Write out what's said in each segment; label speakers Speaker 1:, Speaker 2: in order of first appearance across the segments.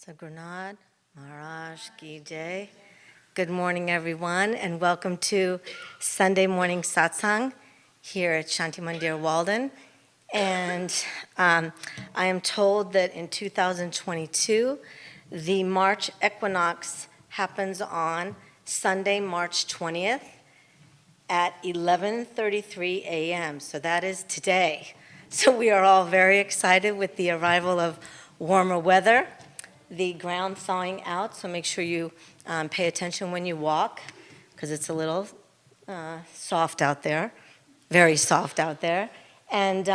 Speaker 1: Gurudev Maharaj Ki Jai. Good morning, everyone, and welcome to Sunday morning Satsang here at Shanti Mandir, Walden. And I am told that in 2022, the March equinox happens on Sunday, March 20th at 11:33 a.m. So that is today. So we are all very excited with the arrival of warmer weather, the ground thawing out, so make sure you pay attention when you walk, because it's a little soft out there, very soft out there. And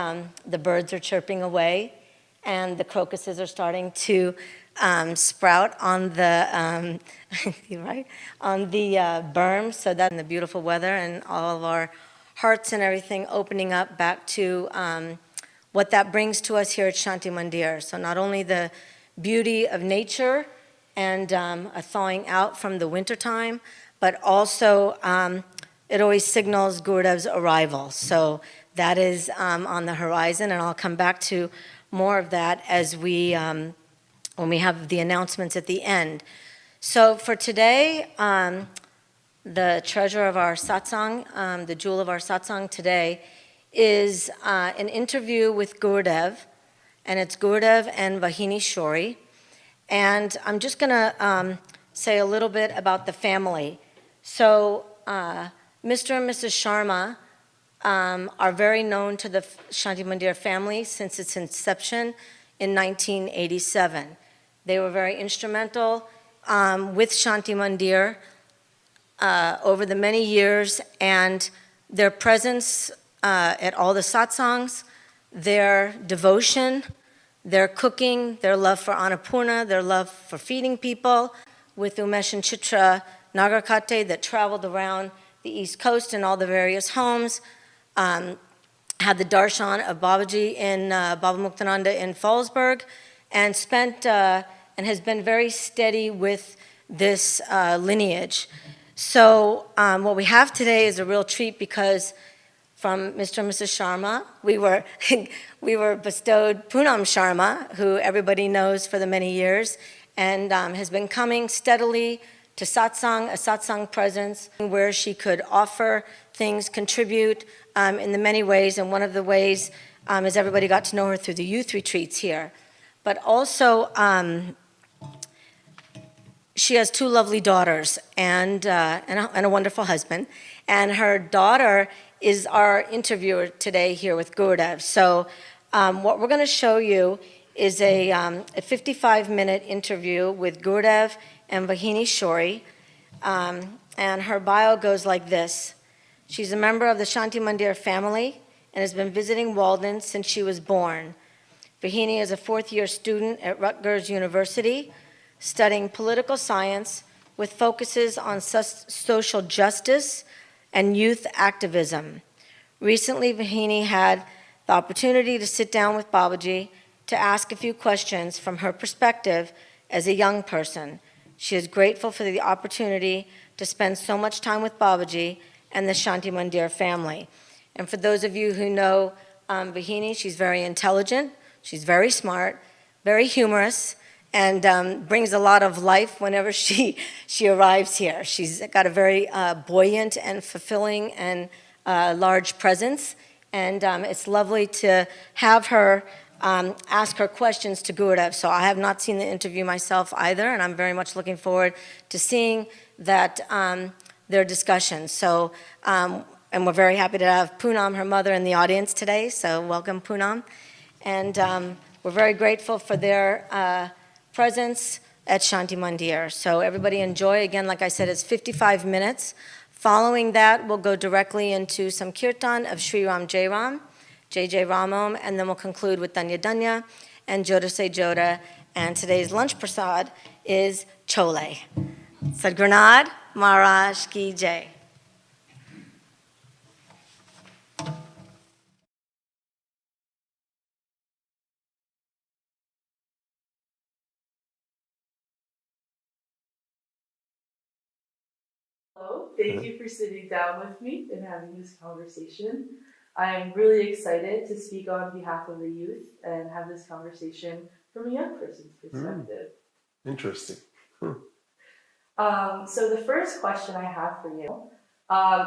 Speaker 1: the birds are chirping away, and the crocuses are starting to sprout on the right on the berm, so that in the beautiful weather and all of our hearts and everything opening up back to what that brings to us here at Shanti Mandir. So not only the beauty of nature and a thawing out from the wintertime, but also it always signals Gurudev's arrival. So that is on the horizon, and I'll come back to more of that as we, when we have the announcements at the end. So for today, the treasure of our satsang, the jewel of our satsang today, is an interview with Gurudev, and it's Gurudev and Vahini Shori. And I'm just going to say a little bit about the family. So Mr. and Mrs. Sharma are very known to the Shanti Mandir family since its inception in 1987. They were very instrumental with Shanti Mandir over the many years, and their presence at all the satsangs, their devotion, their cooking, their love for Annapurna, their love for feeding people with Umesh and Chitra Nagarkate that traveled around the East Coast in all the various homes, had the darshan of Babaji in Baba Muktananda in Fallsburg, and spent and has been very steady with this lineage. So what we have today is a real treat, because from Mr. and Mrs. Sharma, we were bestowed Poonam Sharma, who everybody knows for the many years, and has been coming steadily to satsang, a satsang presence, where she could offer things, contribute in the many ways, and one of the ways is everybody got to know her through the youth retreats here. But also, she has two lovely daughters and a wonderful husband, and her daughter is our interviewer today here with Gurudev. So what we're going to show you is a 55-minute interview with Gurudev and Vahini Shori, and her bio goes like this. She's a member of the Shanti Mandir family and has been visiting Walden since she was born. Vahini is a fourth-year student at Rutgers University, studying political science with focuses on social justice and youth activism. Recently, Vahini had the opportunity to sit down with Babaji to ask a few questions from her perspective as a young person. She is grateful for the opportunity to spend so much time with Babaji and the Shanti Mandir family. And for those of you who know Vahini, she's very intelligent, she's very smart, very humorous, and brings a lot of life whenever she arrives here. She's got a very buoyant and fulfilling and large presence, and it's lovely to have her ask her questions to Gurudev. So I have not seen the interview myself either, and I'm very much looking forward to seeing that their discussion. So, and we're very happy to have Poonam, her mother, in the audience today, so welcome, Poonam. And we're very grateful for their presence at Shanti Mandir. So everybody enjoy. Again, like I said, it's 55 minutes. Following that, we'll go directly into some Kirtan of Sri Ram Jai Ram, Jai Jai Ramam, and then we'll conclude with Danya Danya and Joda Se Joda. And today's lunch prasad is chole. Sadgurunath Maharaj Ki Jai.
Speaker 2: Hello, thank you for sitting down with me and having this conversation. I am really excited to speak on behalf of the youth and have this conversation from a young person's perspective.
Speaker 3: Interesting.
Speaker 2: So the first question I have for you,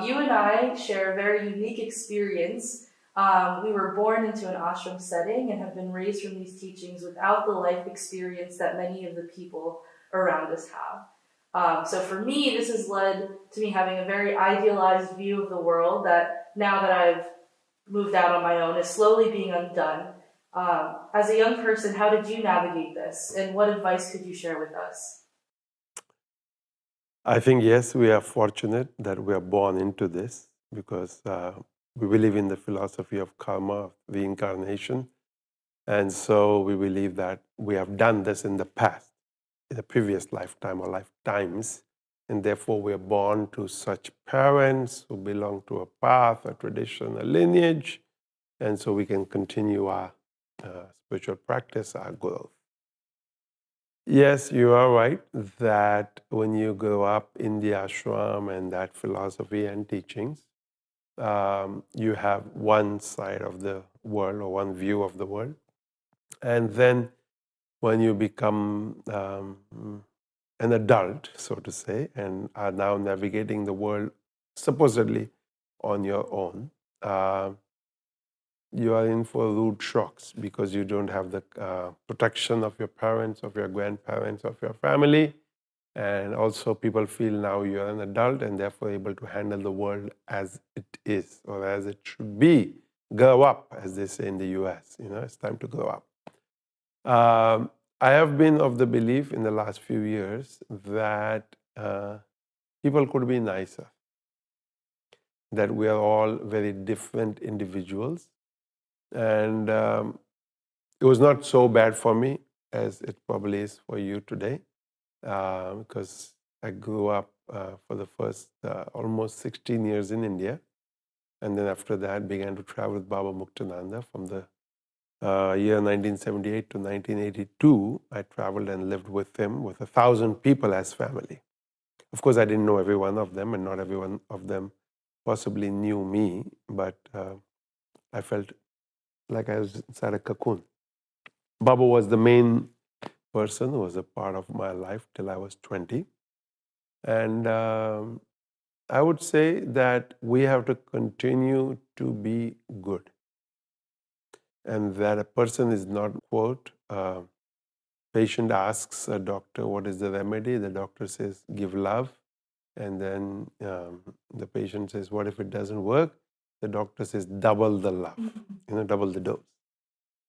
Speaker 2: you and I share a very unique experience. We were born into an ashram setting and have been raised from these teachings without the life experience that many of the people around us have. So for me, this has led to me having a very idealized view of the world that now that I've moved out on my own is slowly being undone. As a young person, how did you navigate this, and what advice could you share with us?
Speaker 3: I think, yes, we are fortunate that we are born into this because we believe in the philosophy of karma, of reincarnation. And so we believe that we have done this in the past, in a previous lifetime or lifetimes. And therefore, we are born to such parents who belong to a path, a tradition, a lineage. And so we can continue our spiritual practice, our growth. Yes, you are right that when you grow up in the ashram and that philosophy and teachings, you have one side of the world or one view of the world. And then when you become an adult, so to say, and are now navigating the world supposedly on your own, you are in for rude shocks because you don't have the protection of your parents, of your grandparents, of your family. And also people feel now you're an adult and therefore able to handle the world as it is or as it should be. Grow up, as they say in the US. It's time to grow up. I have been of the belief in the last few years that people could be nicer, that we are all very different individuals. And it was not so bad for me as it probably is for you today, because I grew up for the first almost 16 years in India. And then after that, began to travel with Baba Muktananda from the year 1978 to 1982. I traveled and lived with him with 1,000 people as family. Of course, I didn't know every one of them, and not every one of them possibly knew me, but I felt like I was inside a cocoon. Baba was the main person who was a part of my life till I was 20. And I would say that we have to continue to be good. And that a person is not, quote, patient asks a doctor, what is the remedy? The doctor says, give love. And then the patient says, what if it doesn't work? The doctor says, double the love, double the dose.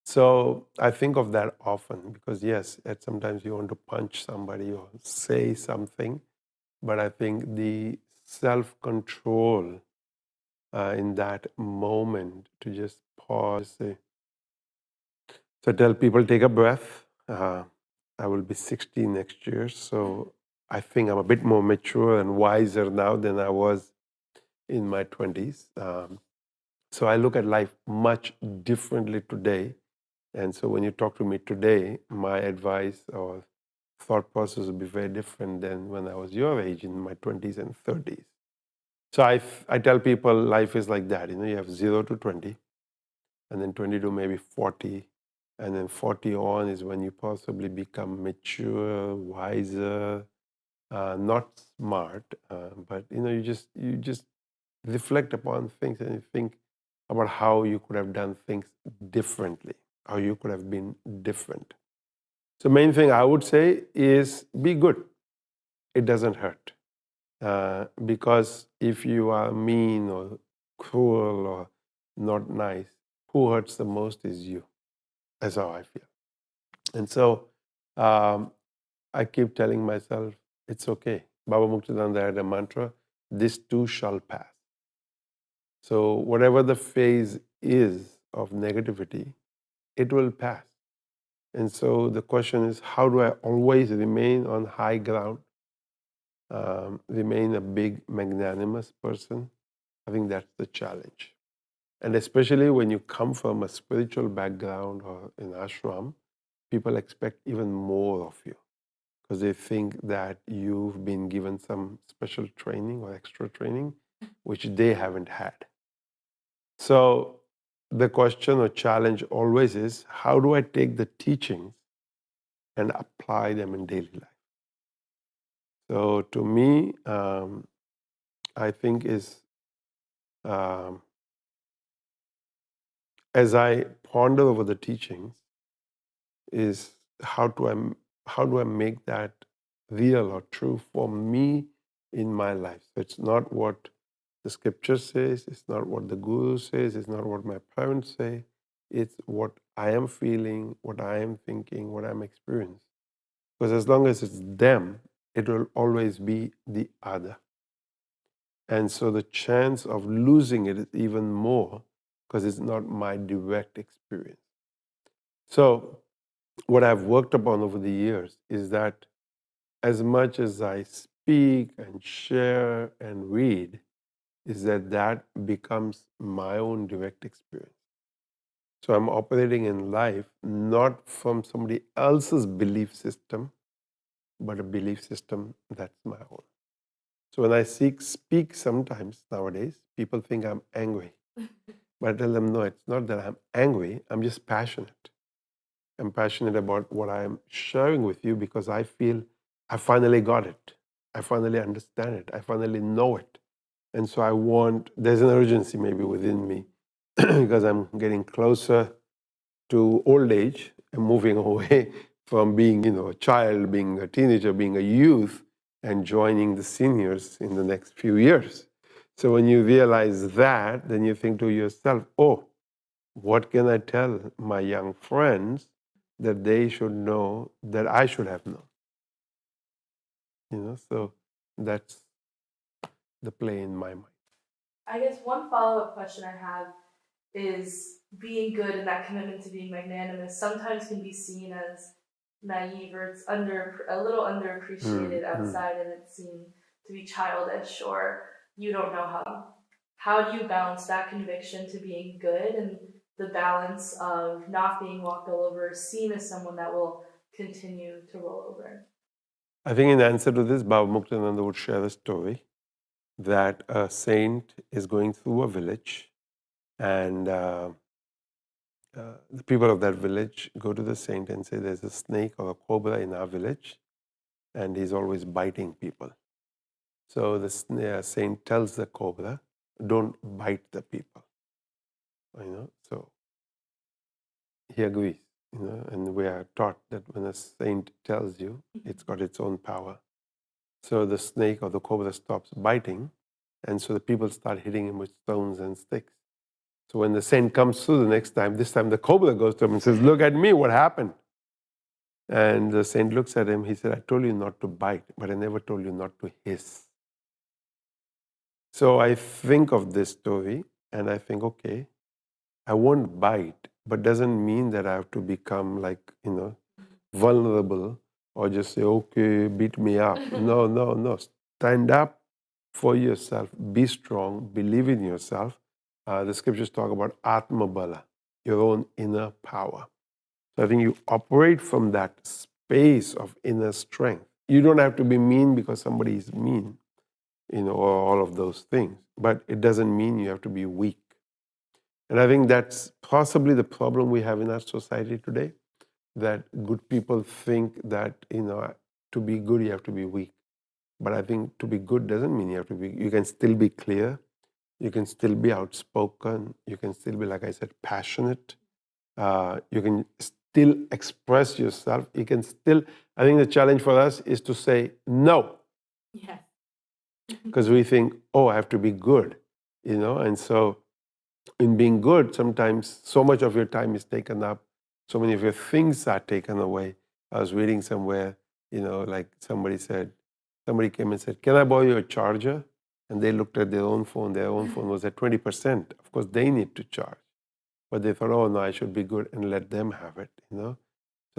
Speaker 3: So I think of that often because, yes, sometimes you want to punch somebody or say something, but I think the self-control in that moment to just pause. So I tell people, take a breath. I will be 60 next year, so I think I'm a bit more mature and wiser now than I was in my 20s. So I look at life much differently today. And so when you talk to me today, my advice or thought process will be very different than when I was your age in my 20s and 30s. So I tell people life is like that. You have 0 to 20, and then 20 to maybe 40, and then 40 on is when you possibly become mature, wiser, not smart, but you just reflect upon things and you think about how you could have done things differently, how you could have been different. So main thing I would say is be good. It doesn't hurt. Because if you are mean or cruel or not nice, who hurts the most is you. That's how I feel. And so I keep telling myself, it's okay. Baba Muktananda had a mantra, this too shall pass. So whatever the phase is of negativity, it will pass. And so the question is, how do I always remain on high ground, remain a big magnanimous person? I think that's the challenge. And especially when you come from a spiritual background or an ashram, people expect even more of you because they think that you've been given some special training or extra training, which they haven't had. So the question or challenge always is, how do I take the teachings and apply them in daily life. So to me, I think is as I ponder over the teachings, is how do I make that real or true for me in my life. So it's not what the scripture says, it's not what the guru says, it's not what my parents say, it's what I am feeling, what I am thinking, what I'm experiencing. Because as long as it's them, it will always be the other. And so the chance of losing it is even more because it's not my direct experience. So what I've worked upon over the years is that as much as I speak and share and read, is that becomes my own direct experience. So I'm operating in life not from somebody else's belief system, but a belief system that's my own. So when I speak sometimes nowadays, people think I'm angry. But I tell them, no, it's not that I'm angry, I'm just passionate. I'm passionate about what I'm sharing with you because I feel I finally got it. I finally understand it. I finally know it. And so there's an urgency maybe within me because I'm getting closer to old age and moving away from being, a child, being a teenager, being a youth, and joining the seniors in the next few years. So when you realize that, then you think to yourself, oh, what can I tell my young friends that they should know that I should have known? So that's the play in my mind.
Speaker 2: I guess one follow-up question I have is being good and that commitment to being magnanimous sometimes can be seen as naive or it's a little underappreciated outside and it's seen to be childish or you don't know how do you balance that conviction to being good and the balance of not being walked all over, seen as someone that will continue to roll over?
Speaker 3: I think in answer to this, Baba Muktananda would share a story that a saint is going through a village and the people of that village go to the saint and say there's a snake or a cobra in our village and he's always biting people. So the saint tells the cobra, don't bite the people. So he agrees. And we are taught that when a saint tells you, it's got its own power. So the snake or the cobra stops biting, and so the people start hitting him with stones and sticks. So when the saint comes through the next time, this time the cobra goes to him and says, look at me, what happened? And the saint looks at him, he said, I told you not to bite, but I never told you not to hiss. So I think of this story, and I think, okay, I won't bite, but doesn't mean that I have to become vulnerable or just say, okay, beat me up. No. Stand up for yourself. Be strong. Believe in yourself. The scriptures talk about Atma Bala, your own inner power. So I think you operate from that space of inner strength. You don't have to be mean because somebody is mean, or all of those things. But it doesn't mean you have to be weak. And I think that's possibly the problem we have in our society today, that good people think that, to be good, you have to be weak. But I think to be good doesn't mean you have to be, you can still be clear, you can still be outspoken, you can still be, like I said, passionate, you can still express yourself, you can still, I think the challenge for us is to say no.
Speaker 2: Yes.
Speaker 3: Because we think, oh, I have to be good, and so in being good, sometimes so much of your time is taken up, so many of your things are taken away. I was reading somewhere, like somebody came and said, can I borrow your charger? And they looked at their own phone was at 20%. Of course, they need to charge. But they thought, oh, no, I should be good and let them have it, So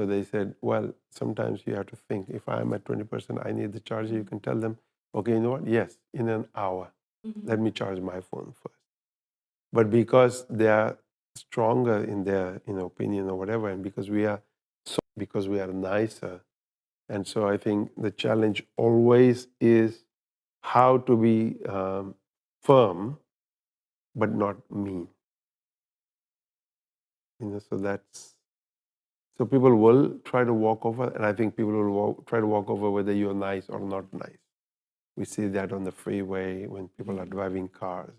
Speaker 3: they said, well, sometimes you have to think, if I'm at 20%, I need the charger. You can tell them, okay, you know what? Yes, in an hour, let me charge my phone first. But because they are stronger in their opinion or whatever, and because we are nicer, and so I think the challenge always is how to be firm, but not mean. So that's So people will try to walk over, and I think people will try to walk over whether you're nice or not nice. We see that on the freeway when people are driving cars,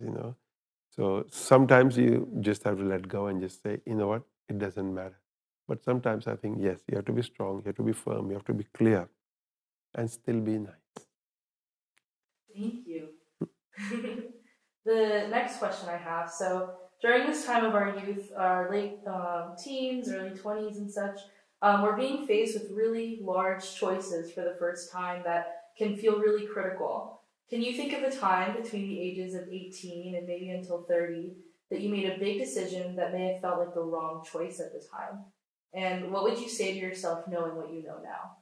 Speaker 3: So sometimes you just have to let go and just say, you know what, it doesn't matter. But sometimes I think, yes, you have to be strong, you have to be firm, you have to be clear, and still be nice.
Speaker 2: Thank you. The next question I have, so during this time of our youth, our late teens, early 20s and such, we're being faced with really large choices for the first time that can feel really critical. Can you think of a time between the ages of 18 and maybe until 30 that you made a big decision that may have felt like the wrong choice at the time? And what would you say to yourself knowing what you know now?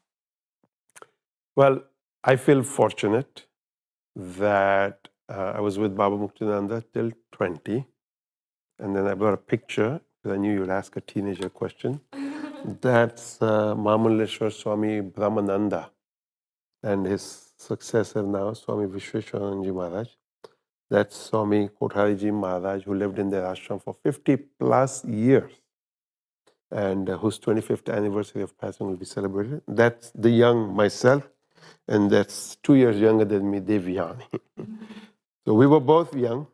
Speaker 3: Well, I feel fortunate that I was with Baba Muktananda till 20. And then I brought a picture because I knew you'd ask a teenager question. That's Mamuleshwar Swami Brahmananda and his successor now, Swami Vishweshwaranji Maharaj. That's Swami Kothariji Maharaj, who lived in their ashram for 50 plus years and whose 25th anniversary of passing will be celebrated. That's the young myself, and that's 2 years younger than me, Devyani. So we were both young,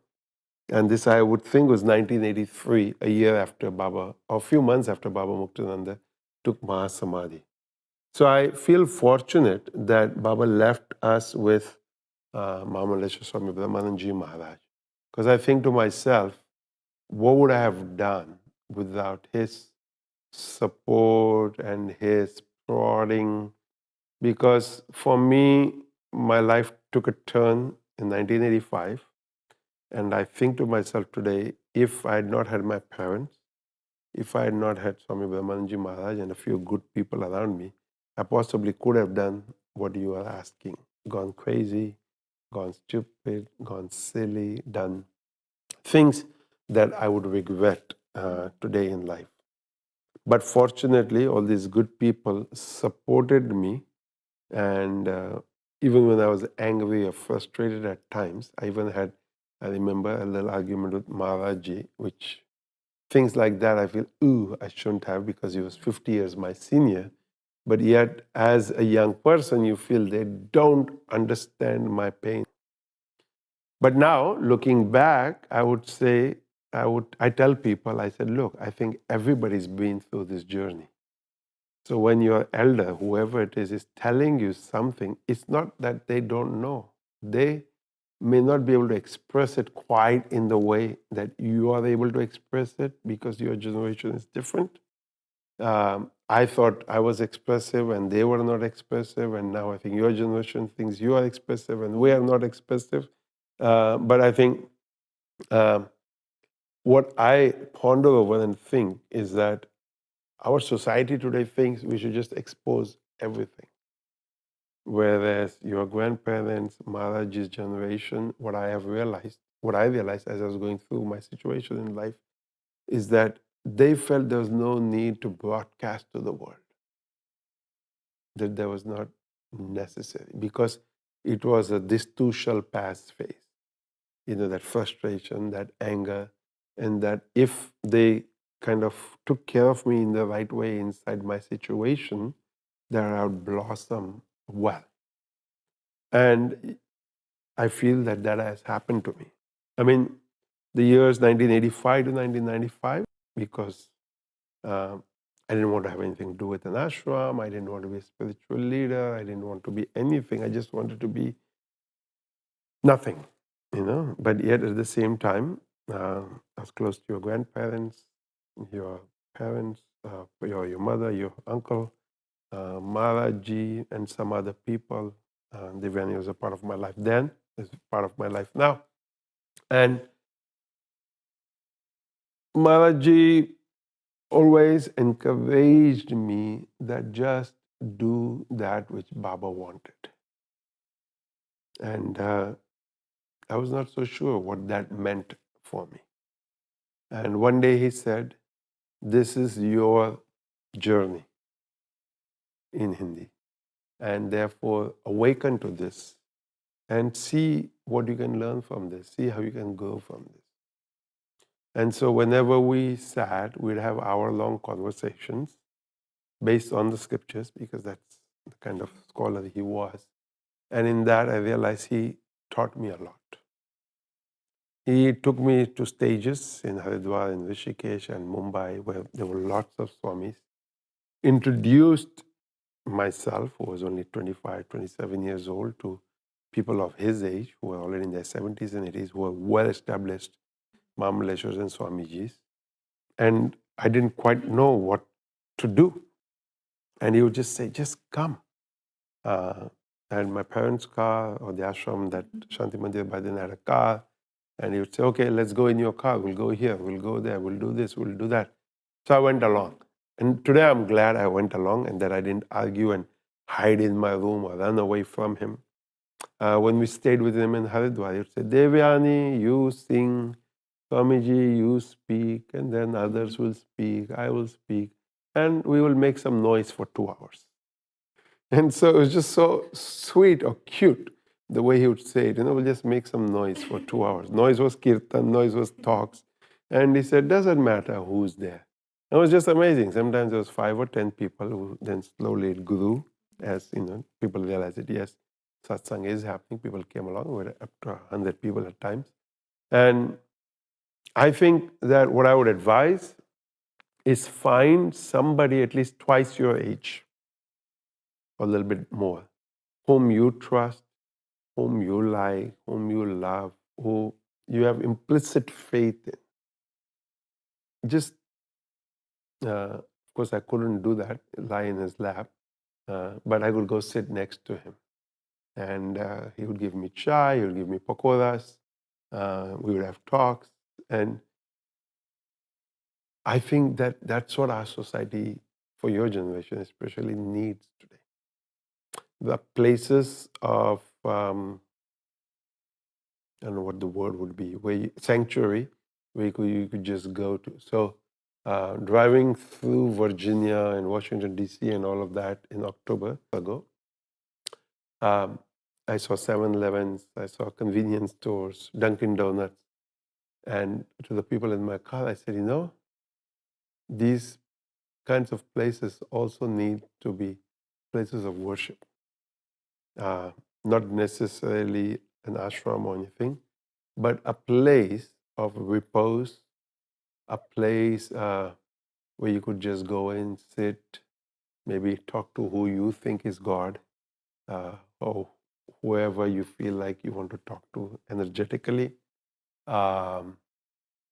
Speaker 3: and this I would think was 1983, a year after Baba, or a few months after Baba Muktananda took Mahasamadhi. So I feel fortunate that Baba left us with Mahamaleshwar Swami Brahmananji Maharaj. Because I think to myself, what would I have done without his support and his prodding? Because for me, my life took a turn in 1985. And I think to myself today, if I had not had my parents, if I had not had Swami Brahmananji Maharaj and a few good people around me, I possibly could have done what you are asking. Gone crazy, gone stupid, gone silly, done things that I would regret today in life. But fortunately, all these good people supported me. And even when I was angry or frustrated at times, I remember a little argument with Maharaji, which things like that I feel, ooh, I shouldn't have because he was 50 years my senior. But yet, as a young person, you feel they don't understand my pain. But now, looking back, I would say, I tell people, I said, look, I think everybody's been through this journey. So when your elder, whoever it is telling you something, it's not that they don't know. They may not be able to express it quite in the way that you are able to express it because your generation is different. I thought I was expressive and they were not expressive, and now I think your generation thinks you are expressive and we are not expressive. But I think what I ponder over and think is that our society today thinks we should just expose everything. Whereas your grandparents, Maharaji's generation, what I realized as I was going through my situation in life is that they felt there was no need to broadcast to the world, that there was not necessary because it was a this too shall pass phase. That frustration, that anger, and that if they kind of took care of me in the right way inside my situation, that I would blossom well. And I feel that has happened to me. I mean, the years 1985 to 1995, because I didn't want to have anything to do with an ashram. I didn't want to be a spiritual leader. I didn't want to be anything. I just wanted to be nothing, But yet at the same time, I was close to your grandparents, your parents, your mother, your uncle, Maharaji, and some other people. Devyani was a part of my life then, is part of my life now. And Maharaji always encouraged me that just do that which Baba wanted. And I was not so sure what that meant for me. And one day he said, this is your journey in Hindi. And therefore, awaken to this and see what you can learn from this, see how you can grow from this. And so whenever we sat, we'd have hour-long conversations. based on the scriptures, because that's the kind of scholar he was. And in that, I realized he taught me a lot. He took me to stages in Haridwar, in Rishikesh, and Mumbai, where there were lots of Swamis. Introduced myself, who was only 25, 27 years old, to people of his age, who were already in their 70s and 80s, who were well-established Mahamaleshwars and Swamijis. And I didn't quite know what to do. And he would just say, just come. And my parents' car, or the ashram that Shanti Mandir by then had a car, and he would say, okay, let's go in your car. We'll go here, we'll go there, we'll do this, we'll do that. So I went along. And today I'm glad I went along and that I didn't argue and hide in my room or run away from him. When we stayed with him in Haridwar, he would say, Devyani, you sing, Swamiji, you speak, and then others will speak, I will speak, and we will make some noise for 2 hours. And so it was just so sweet or cute the way he would say it. We'll just make some noise for 2 hours. Noise was kirtan, noise was talks. And he said, doesn't matter who's there. It was just amazing. Sometimes there was 5 or 10 people who then slowly it grew as people realized that yes, satsang is happening. People came along. We were up to 100 people at times. And I think that what I would advise is find somebody at least twice your age, or a little bit more, whom you trust, whom you like, whom you love, who you have implicit faith in. Just, of course, I couldn't do that, lie in his lap, but I would go sit next to him. And he would give me chai, he would give me pakoras, we would have talks. And I think that that's what our society, for your generation especially, needs today. The places of, I don't know what the word would be, sanctuary, where you could just go to. So driving through Virginia and Washington, D.C. and all of that in October ago, I saw 7-Elevens, I saw convenience stores, Dunkin' Donuts. And to the people in my car, I said, these kinds of places also need to be places of worship. Not necessarily an ashram or anything, but a place of repose, a place where you could just go in, sit, maybe talk to who you think is God, or whoever you feel like you want to talk to energetically.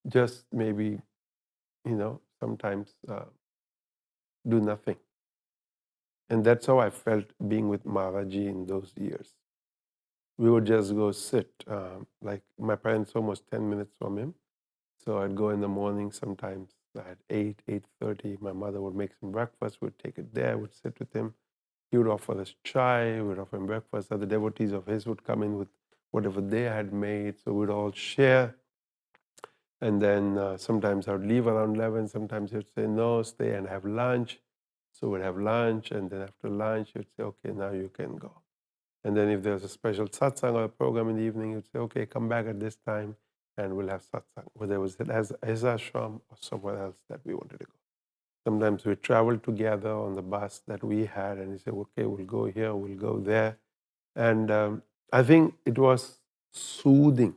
Speaker 3: Just maybe, sometimes do nothing. And that's how I felt being with Maharaji in those years. We would just go sit. Like my parents almost 10 minutes from him. So I'd go in the morning sometimes at 8:30. My mother would make some breakfast. We'd take it there. We'd sit with him. He would offer us chai. We'd offer him breakfast. Other devotees of his would come in with whatever they had made. So we'd all share. And then sometimes I would leave around 11. Sometimes he would say, no, stay and have lunch. So we'd have lunch. And then after lunch, he would say, okay, now you can go. And then if there's a special satsang or a program in the evening, he would say, okay, come back at this time and we'll have satsang, whether it was at his ashram or somewhere else that we wanted to go. Sometimes we traveled together on the bus that we had, and he said, okay, we'll go here, we'll go there. And I think it was soothing.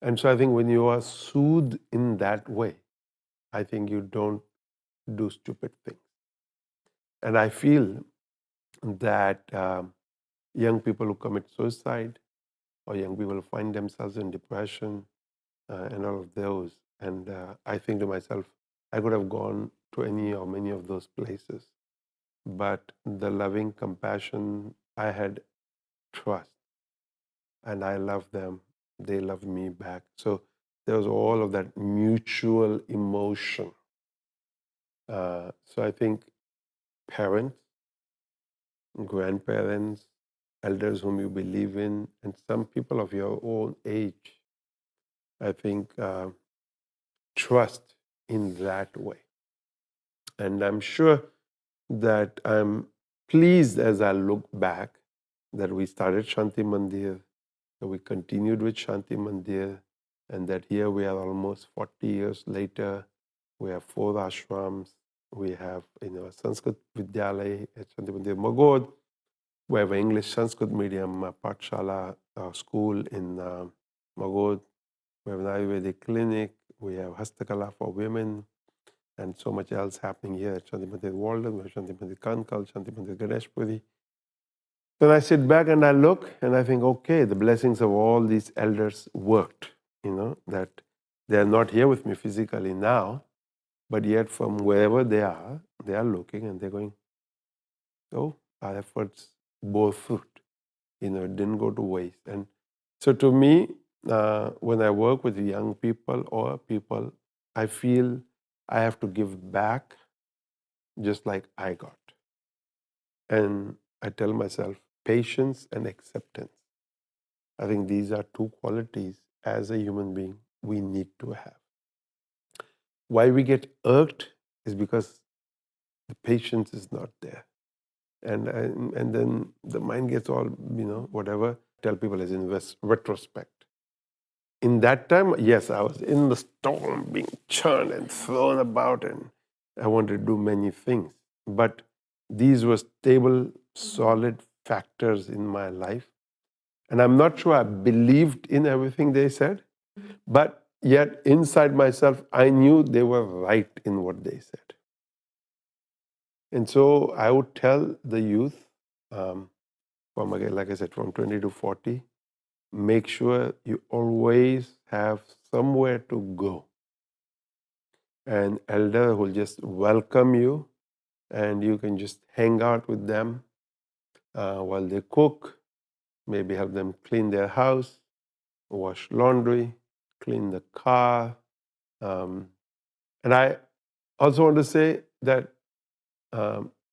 Speaker 3: And so I think when you are soothed in that way, I think you don't do stupid things. And I feel that young people who commit suicide, or young people who find themselves in depression and all of those. And I think to myself, I could have gone to any or many of those places. But the loving compassion, I had trust. And I love them. They love me back. So there was all of that mutual emotion. So I think parents, grandparents, elders whom you believe in, and some people of your own age, I think trust in that way. And I'm sure that I'm pleased as I look back that we started Shanti Mandir, that we continued with Shanti Mandir, and that here we are almost 40 years later. We have 4 ashrams. We have a Sanskrit Vidyalaya at Shanti Mandir Magod. We have an English Sanskrit medium Pathshala school in Magod. We have an Ayurvedic clinic. We have Hastakala for women, and so much else happening here at Shanti Mandir Walden. We have Shanti Mandir Kankal, Shanti Mandir Ganeshpuri. Then I sit back and I look and I think, okay, the blessings of all these elders worked, that they are not here with me physically now, but yet from wherever they are looking and they're going, oh, our efforts bore fruit. It didn't go to waste. And so to me, when I work with young people or people, I feel I have to give back just like I got. And I tell myself, patience and acceptance. I think these are two qualities as a human being we need to have. Why we get irked is because the patience is not there. And then the mind gets all, whatever. Tell people as in retrospect. In that time, yes, I was in the storm being churned and thrown about and I wanted to do many things. But these were stable, solid factors in my life. And I'm not sure I believed in everything they said, but yet inside myself, I knew they were right in what they said. And so I would tell the youth, from again, like I said, from 20 to 40, make sure you always have somewhere to go. An elder will just welcome you and you can just hang out with them while they cook, maybe help them clean their house, wash laundry, clean the car. And I also want to say that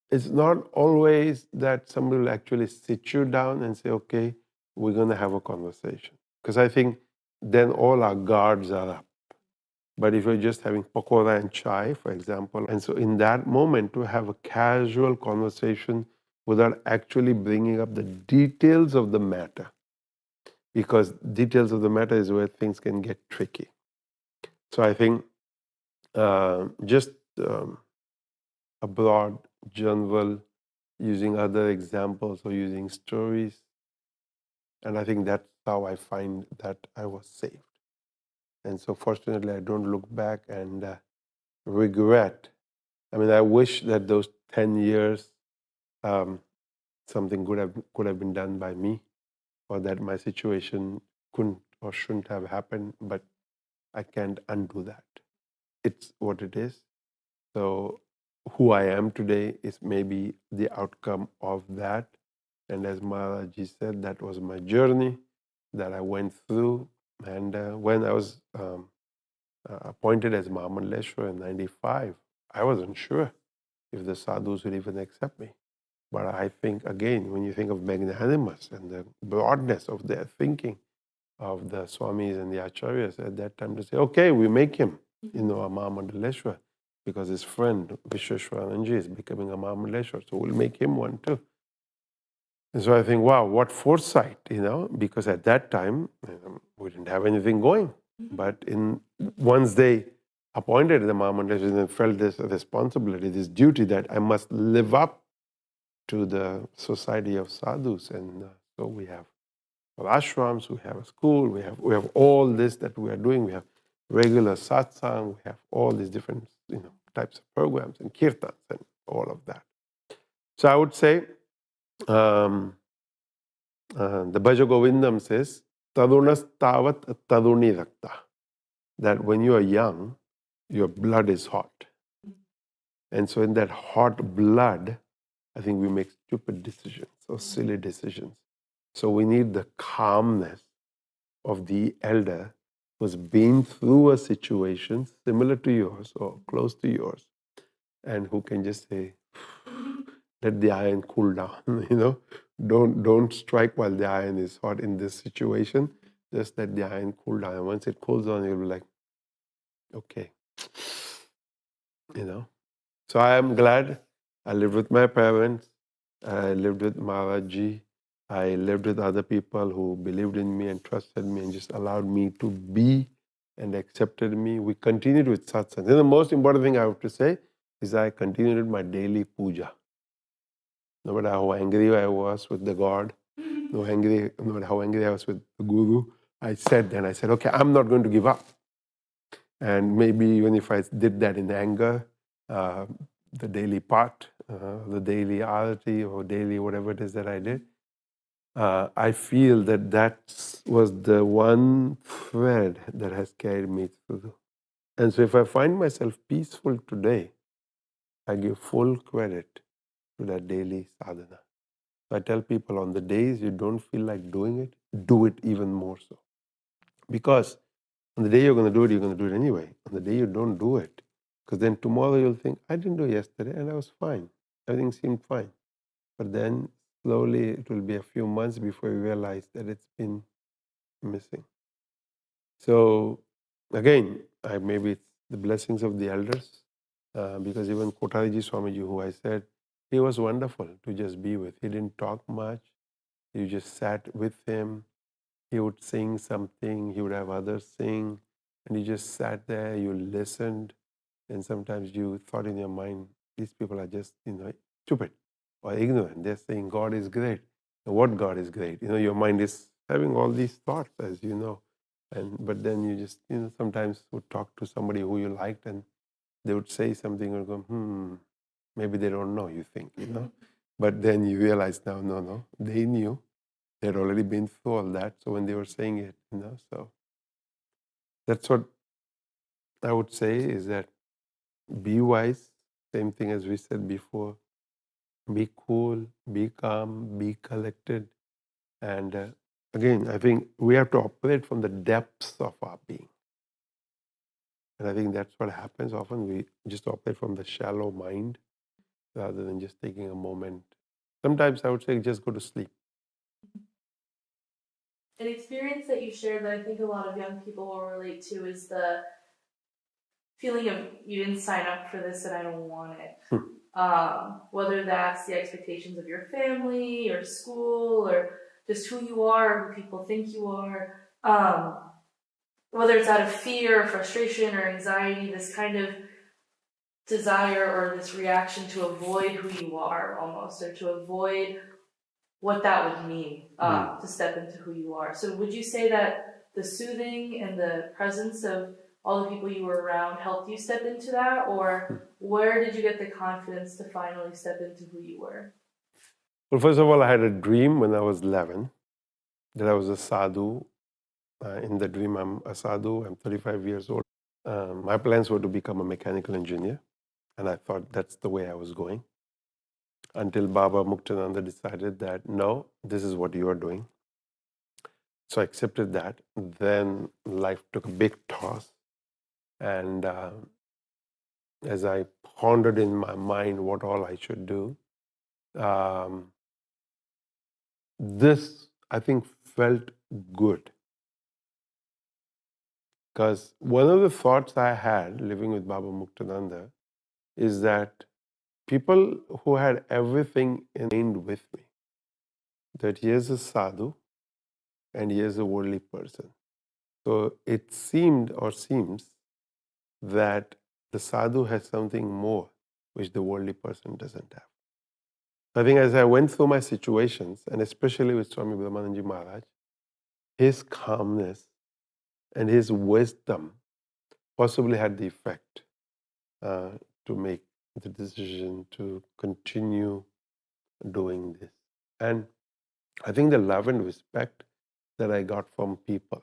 Speaker 3: it's not always that somebody will actually sit you down and say, okay, we're going to have a conversation. Because I think then all our guards are up. But if you're just having pakora and chai, for example, and so in that moment to have a casual conversation without actually bringing up the details of the matter, because details of the matter is where things can get tricky. So I think just a broad, general, using other examples or using stories, and I think that's how I find that I was saved. And so fortunately, I don't look back and regret. I mean, I wish that those 10 years, something could have been done by me, or that my situation couldn't or shouldn't have happened, but I can't undo that. It's what it is. So who I am today is maybe the outcome of that. And as Maharaji said, that was my journey that I went through. And when I was appointed as Mahamandaleshwar in 95, I wasn't sure if the sadhus would even accept me. But I think, again, when you think of magnanimous and the broadness of their thinking of the Swamis and the Acharyas at that time to say, okay, we make him, a Mahamandaleshwar, because his friend Vishweshwarananji is becoming a Mahamandaleshwar, so we'll make him one too. And so I think, wow, what foresight, because at that time, we didn't have anything going. But once they appointed the Mahamandaleshwar and felt this responsibility, this duty that I must live up to the society of sadhus. And so we have ashrams, we have a school, we have all this that we are doing. We have regular satsang, we have all these different types of programs and kirtans and all of that. So I would say, the Bhaja Govindam says, Tarunas tavat taruni rakta, that when you are young, your blood is hot. And so in that hot blood, I think we make stupid decisions or silly decisions. So we need the calmness of the elder who's been through a situation similar to yours or close to yours, and who can just say, let the iron cool down, Don't strike while the iron is hot in this situation. Just let the iron cool down. And once it cools down, you'll be like, okay. So I am glad I lived with my parents. I lived with Maharaji. I lived with other people who believed in me and trusted me and just allowed me to be and accepted me. We continued with satsang. And the most important thing I have to say, is I continued my daily puja. No matter how angry I was with the God, no matter how angry I was with the Guru, I said, okay, I'm not going to give up. And maybe even if I did that in anger, the daily part, the daily arati or daily whatever it is that I did, I feel that was the one thread that has carried me through. And so if I find myself peaceful today, I give full credit to that daily sadhana. So I tell people on the days you don't feel like doing it, do it even more so. Because on the day you're going to do it anyway. On the day you don't do it, because then tomorrow you'll think, I didn't do it yesterday and I was fine. Everything seemed fine. But then slowly it will be a few months before you realize that it's been missing. So again, maybe it's the blessings of the elders, because even Kotariji Swamiji, who I said, he was wonderful to just be with. He didn't talk much. You just sat with him. He would sing something. He would have others sing. And you just sat there, you listened. And sometimes you thought in your mind, these people are just, stupid or ignorant. They're saying God is great. What God is great? Your mind is having all these thoughts, as you know. But then you just, sometimes would talk to somebody who you liked and they would say something or go, maybe they don't know, you think, But then you realize now, no, they knew. They had already been through all that. So when they were saying it, so that's what I would say is that be wise, same thing as we said before. Be cool, be calm, be collected. And again, I think we have to operate from the depths of our being. And I think that's what happens often. We just operate from the shallow mind rather than just taking a moment. Sometimes I would say just go to sleep.
Speaker 2: An experience that you shared that I think a lot of young people will relate to is the feeling of you didn't sign up for this and I don't want it. Whether that's the expectations of your family or school or just who you are, who people think you are. Whether it's out of fear or frustration or anxiety, this kind of desire or this reaction to avoid who you are almost, or to avoid what that would mean to step into who you are. So would you say that the soothing and the presence of all the people you were around helped you step into that? Or where did you get the confidence to finally step into who you were?
Speaker 3: Well, first of all, I had a dream when I was 11 that I was a sadhu. In the dream, I'm a sadhu. I'm 35 years old. My plans were to become a mechanical engineer. And I thought that's the way I was going. Until Baba Muktananda decided that, no, this is what you are doing. So I accepted that. Then life took a big toss. And as I pondered in my mind what all I should do, this, I think, felt good. Because one of the thoughts I had living with Baba Muktananda is that people who had everything in with me, that he is a sadhu and he is a worldly person. So it seemed or seems that the sadhu has something more which the worldly person doesn't have. I think as I went through my situations, and especially with Swami Brahmananji Maharaj, his calmness and his wisdom possibly had the effect to make the decision to continue doing this. And I think the love and respect that I got from people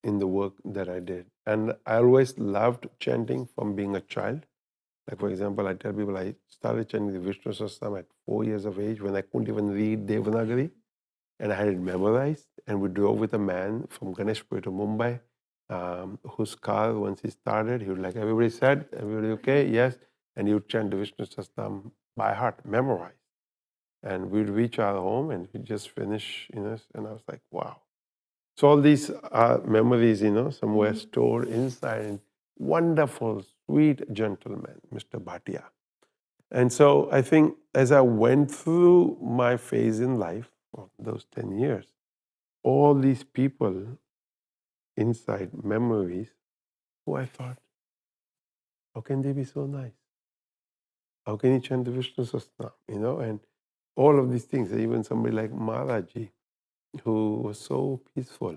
Speaker 3: in the work that I did. And I always loved chanting from being a child. Like, for example, I tell people I started chanting the Vishnu Sahasranam at 4 years of age when I couldn't even read Devanagari. And I had it memorized. And we drove with a man from Ganeshpur to Mumbai, whose car, once he started, he would like, everybody said, everybody okay? Yes. And he would chant the Vishnu Sahasranam by heart, memorized. And we'd reach our home and we'd just finish, and I was like, wow. So all these are memories, somewhere stored inside. And wonderful, sweet gentleman, Mr. Bhatia. And so I think as I went through my phase in life, of those 10 years, all these people inside memories who I thought, How can they be so nice? How can you chant the Vishnu Sahasranam? And all of these things. Even somebody like Maharaji, who was so peaceful.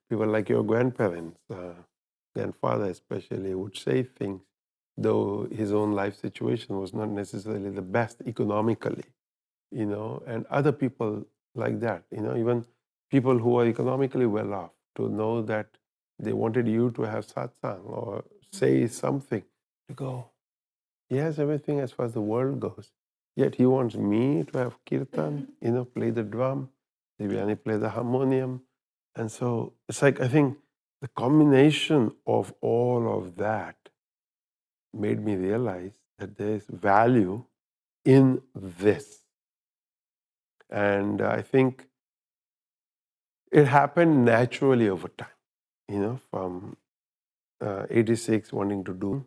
Speaker 3: People like your grandparents, grandfather especially, would say things, though his own life situation was not necessarily the best economically, and other people like that, even people who are economically well off, to know that they wanted you to have satsang or say something, to go, he has everything as far as the world goes, yet he wants me to have kirtan, play the drum, maybe only play the harmonium. And so it's like, I think the combination of all of that made me realize that there's value in this. And I think it happened naturally over time, from 86 wanting to do,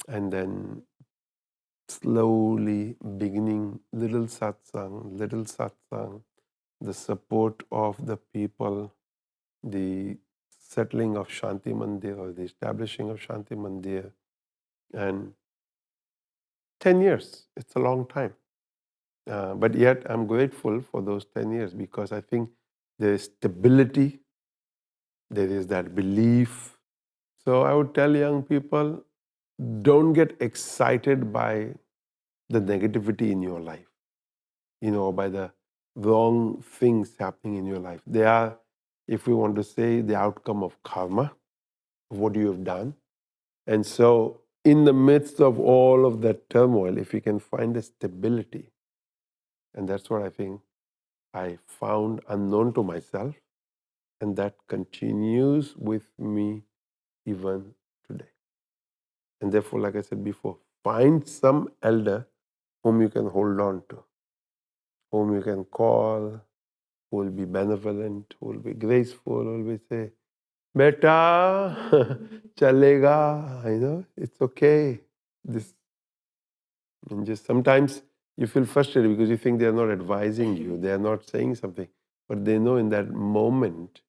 Speaker 3: and then slowly beginning little satsang, the support of the people, the settling of Shanti Mandir or the establishing of Shanti Mandir. And 10 years, it's a long time. But yet I'm grateful for those 10 years because I think there is stability, there is that belief. So I would tell young people, don't get excited by the negativity in your life, or by the wrong things happening in your life. They are, if we want to say, the outcome of karma, of what you have done. And so in the midst of all of that turmoil, if you can find a stability, and that's what I think I found unknown to myself, and that continues with me even today. And therefore, like I said before, find some elder whom you can hold on to, whom you can call, who will be benevolent, who will be graceful, who will say, Beta, chalega, it's okay. This, and just sometimes you feel frustrated because you think they're not advising you, they're not saying something, but they know in that moment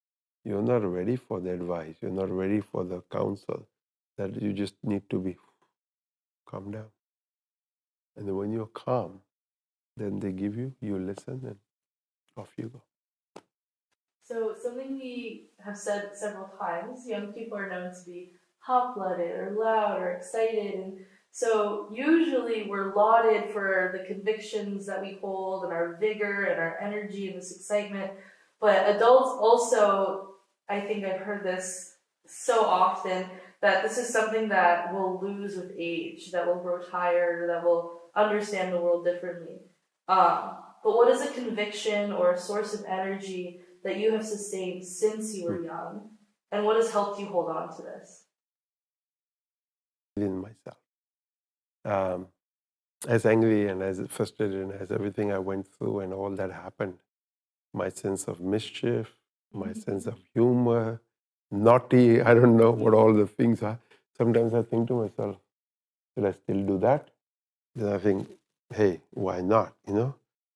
Speaker 3: you're not ready for the advice, you're not ready for the counsel, that you just need to be calm down. And then when you're calm, then they give you listen, and off you go.
Speaker 2: So something we have said several times, young people are known to be hot-blooded or loud or excited. And so usually we're lauded for the convictions that we hold and our vigor and our energy and this excitement. But adults also, I think I've heard this so often, that this is something that will lose with age, that will grow tired, that will understand the world differently. But what is a conviction or a source of energy that you have sustained since you were young, and what has helped you hold on to this?
Speaker 3: In myself, as angry and as frustrated and as everything I went through and all that happened, my sense of mischief, my sense of humor, naughty, I don't know what all the things are. Sometimes I think to myself, will I still do that? Then I think, hey, why not?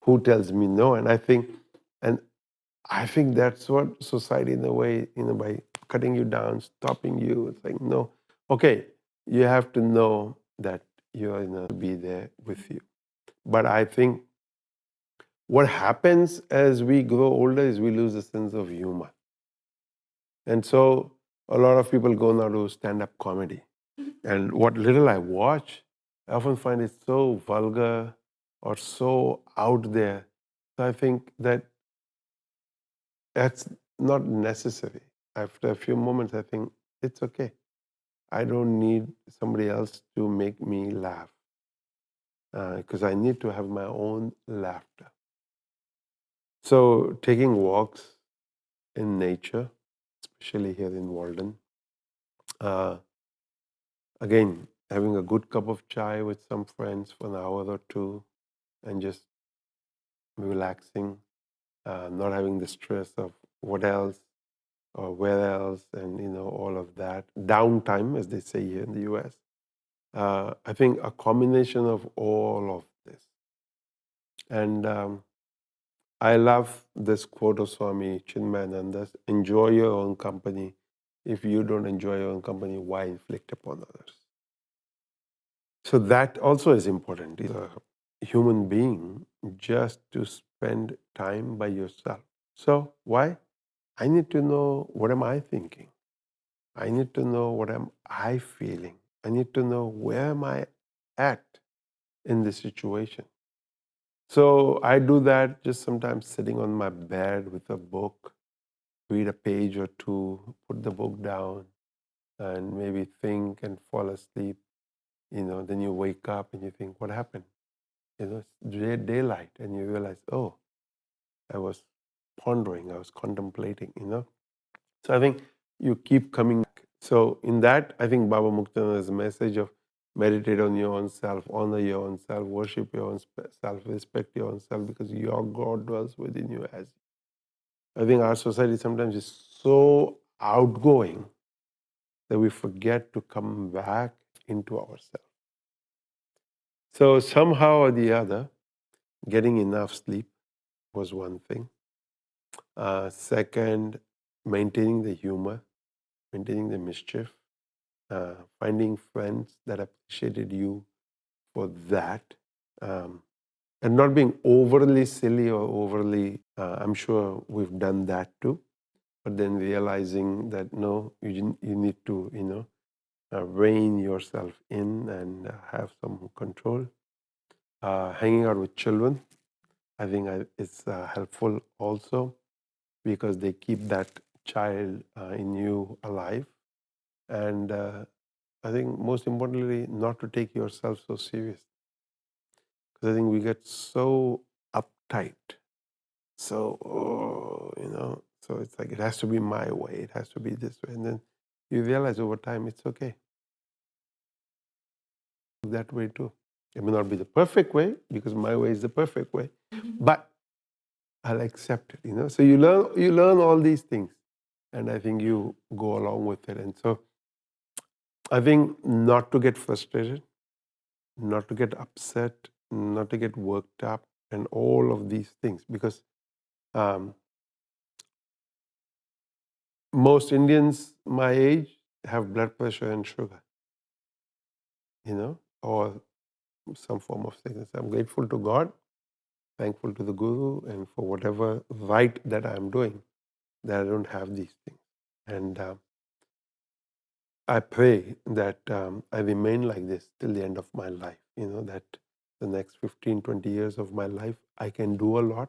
Speaker 3: Who tells me no? And I think that's what society, in a way, by cutting you down, stopping you, it's like, no, okay, you have to know that you're going to be there with you. But I think what happens as we grow older is we lose a sense of humor. And so a lot of people go now to stand-up comedy. And what little I watch, I often find it so vulgar or so out there. So I think that that's not necessary. After a few moments, I think it's okay. I don't need somebody else to make me laugh because I need to have my own laughter. So taking walks in nature, especially here in Walden, again, having a good cup of chai with some friends for an hour or two and just relaxing, not having the stress of what else or where else, and all of that downtime, as they say here in the US. I think a combination of all of this, and I love this quote of Swami Chinmayananda's: "Enjoy your own company if you don't enjoy your own company, why inflict upon others? So that also is important. As a human being, just to spend time by yourself. So why? I need to know, what am I thinking? I need to know, what am I feeling? I need to know, where am I at in this situation? So I do that just sometimes sitting on my bed with a book, read a page or two, put the book down, and maybe think and fall asleep. Then you wake up and you think, what happened? It's daylight, and you realize, oh, I was pondering, I was contemplating. So I think you keep coming back. So in that, I think Baba Muktananda's message of meditate on your own self, honor your own self, worship your own self, respect your own self, because your God dwells within you. As I think our society sometimes is so outgoing that we forget to come back into ourselves. So somehow or the other, getting enough sleep was one thing. Second, maintaining the humor, maintaining the mischief, finding friends that appreciated you for that, and not being overly silly or overly, I'm sure we've done that too, but then realizing that no, you need to, rein yourself in and have some control. Hanging out with children, I think it's helpful also, because they keep that child in you alive. And I think most importantly, not to take yourself so serious. Because I think we get so uptight. So, so it's like, it has to be my way, it has to be this way. And then you realize over time, it's okay. That way too. It may not be the perfect way, because my way is the perfect way, but I'll accept it, So you learn all these things, and I think you go along with it. And so I think not to get frustrated, not to get upset, not to get worked up, and all of these things, because most Indians my age have blood pressure and sugar, or some form of sickness. I'm grateful to God, thankful to the Guru, and for whatever right that I'm doing, that I don't have these things. And I pray that I remain like this till the end of my life, that the next 15, 20 years of my life, I can do a lot.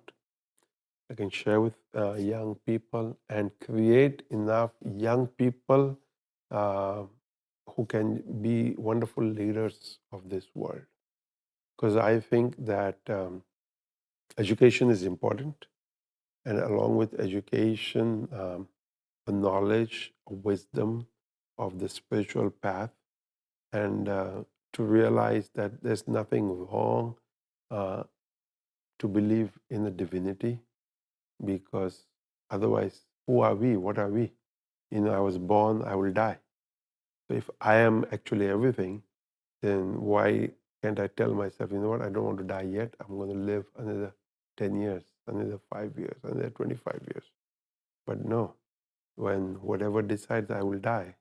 Speaker 3: I can share with young people and create enough young people who can be wonderful leaders of this world. Because I think that education is important, and along with education, the knowledge, wisdom of the spiritual path, and to realize that there's nothing wrong to believe in a divinity, because otherwise, who are we? What are we? I was born, I will die. So if I am actually everything, then why can't I tell myself, you know what, I don't want to die yet. I'm going to live another 10 years, another 5 years, another 25 years. But no, when whatever decides I will die,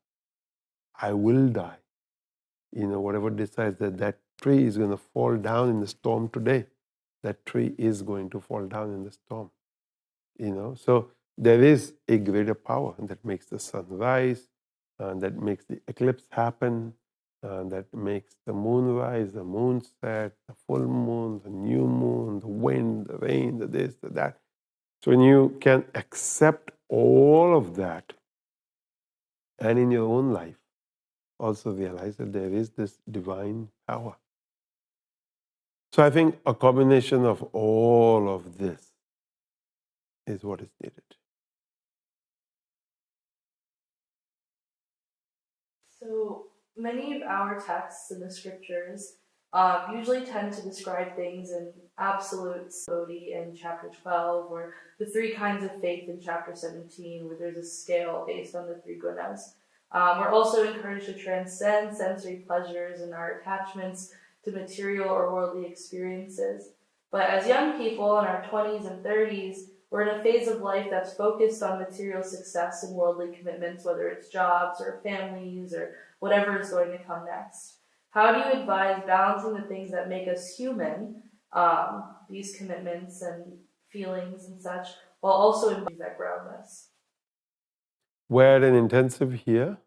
Speaker 3: I will die. Whatever decides that tree is going to fall down in the storm today, that tree is going to fall down in the storm. So there is a greater power that makes the sun rise, that makes the eclipse happen, that makes the moon rise, the moon set, the full moon, the new moon, the wind, the rain, the this, the that. So when you can accept all of that, and in your own life also realize that there is this divine power. So I think a combination of all of this is what is needed.
Speaker 2: So many of our texts in the scriptures usually tend to describe things in absolute Bodhi in chapter 12, or the three kinds of faith in chapter 17, where there's a scale based on the three gunas. We're also encouraged to transcend sensory pleasures and our attachments to material or worldly experiences. But as young people in our 20s and 30s, we're in a phase of life that's focused on material success and worldly commitments, whether it's jobs or families or whatever is going to come next. How do you advise balancing the things that make us human, these commitments and feelings and such, while also embodying that ground us?
Speaker 3: We had an intensive here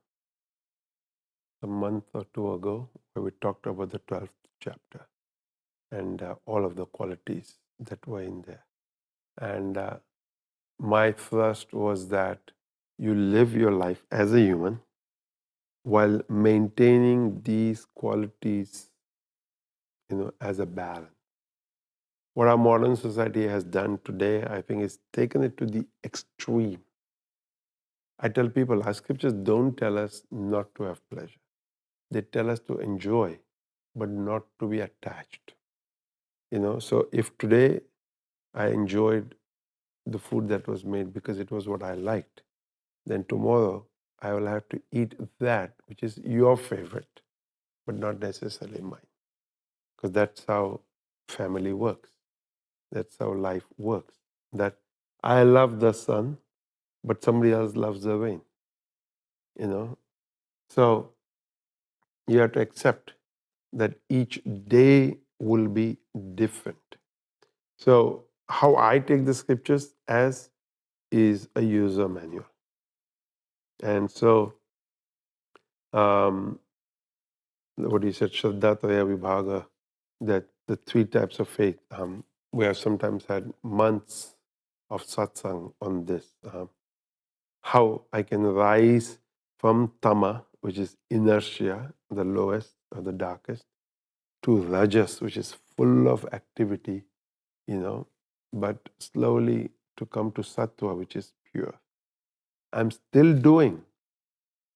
Speaker 3: a month or two ago where we talked about the 12th chapter and all of the qualities that were in there. And my thrust was that you live your life as a human while maintaining these qualities, as a balance. What our modern society has done today, I think, is taken it to the extreme. I tell people, our scriptures don't tell us not to have pleasure. They tell us to enjoy, but not to be attached. So if today I enjoyed the food that was made because it was what I liked, then tomorrow I will have to eat that which is your favorite, but not necessarily mine. Because that's how family works. That's how life works. That I love the sun, but somebody else loves the rain. So you have to accept that each day will be different. So how I take the scriptures as is a user manual. And so what you said, Shraddha, Taya, Vibhaga, that the three types of faith, we have sometimes had months of satsang on this. How I can rise from tama, which is inertia, the lowest or the darkest, to rajas, which is full of activity, but slowly to come to sattva, which is pure. I'm still doing,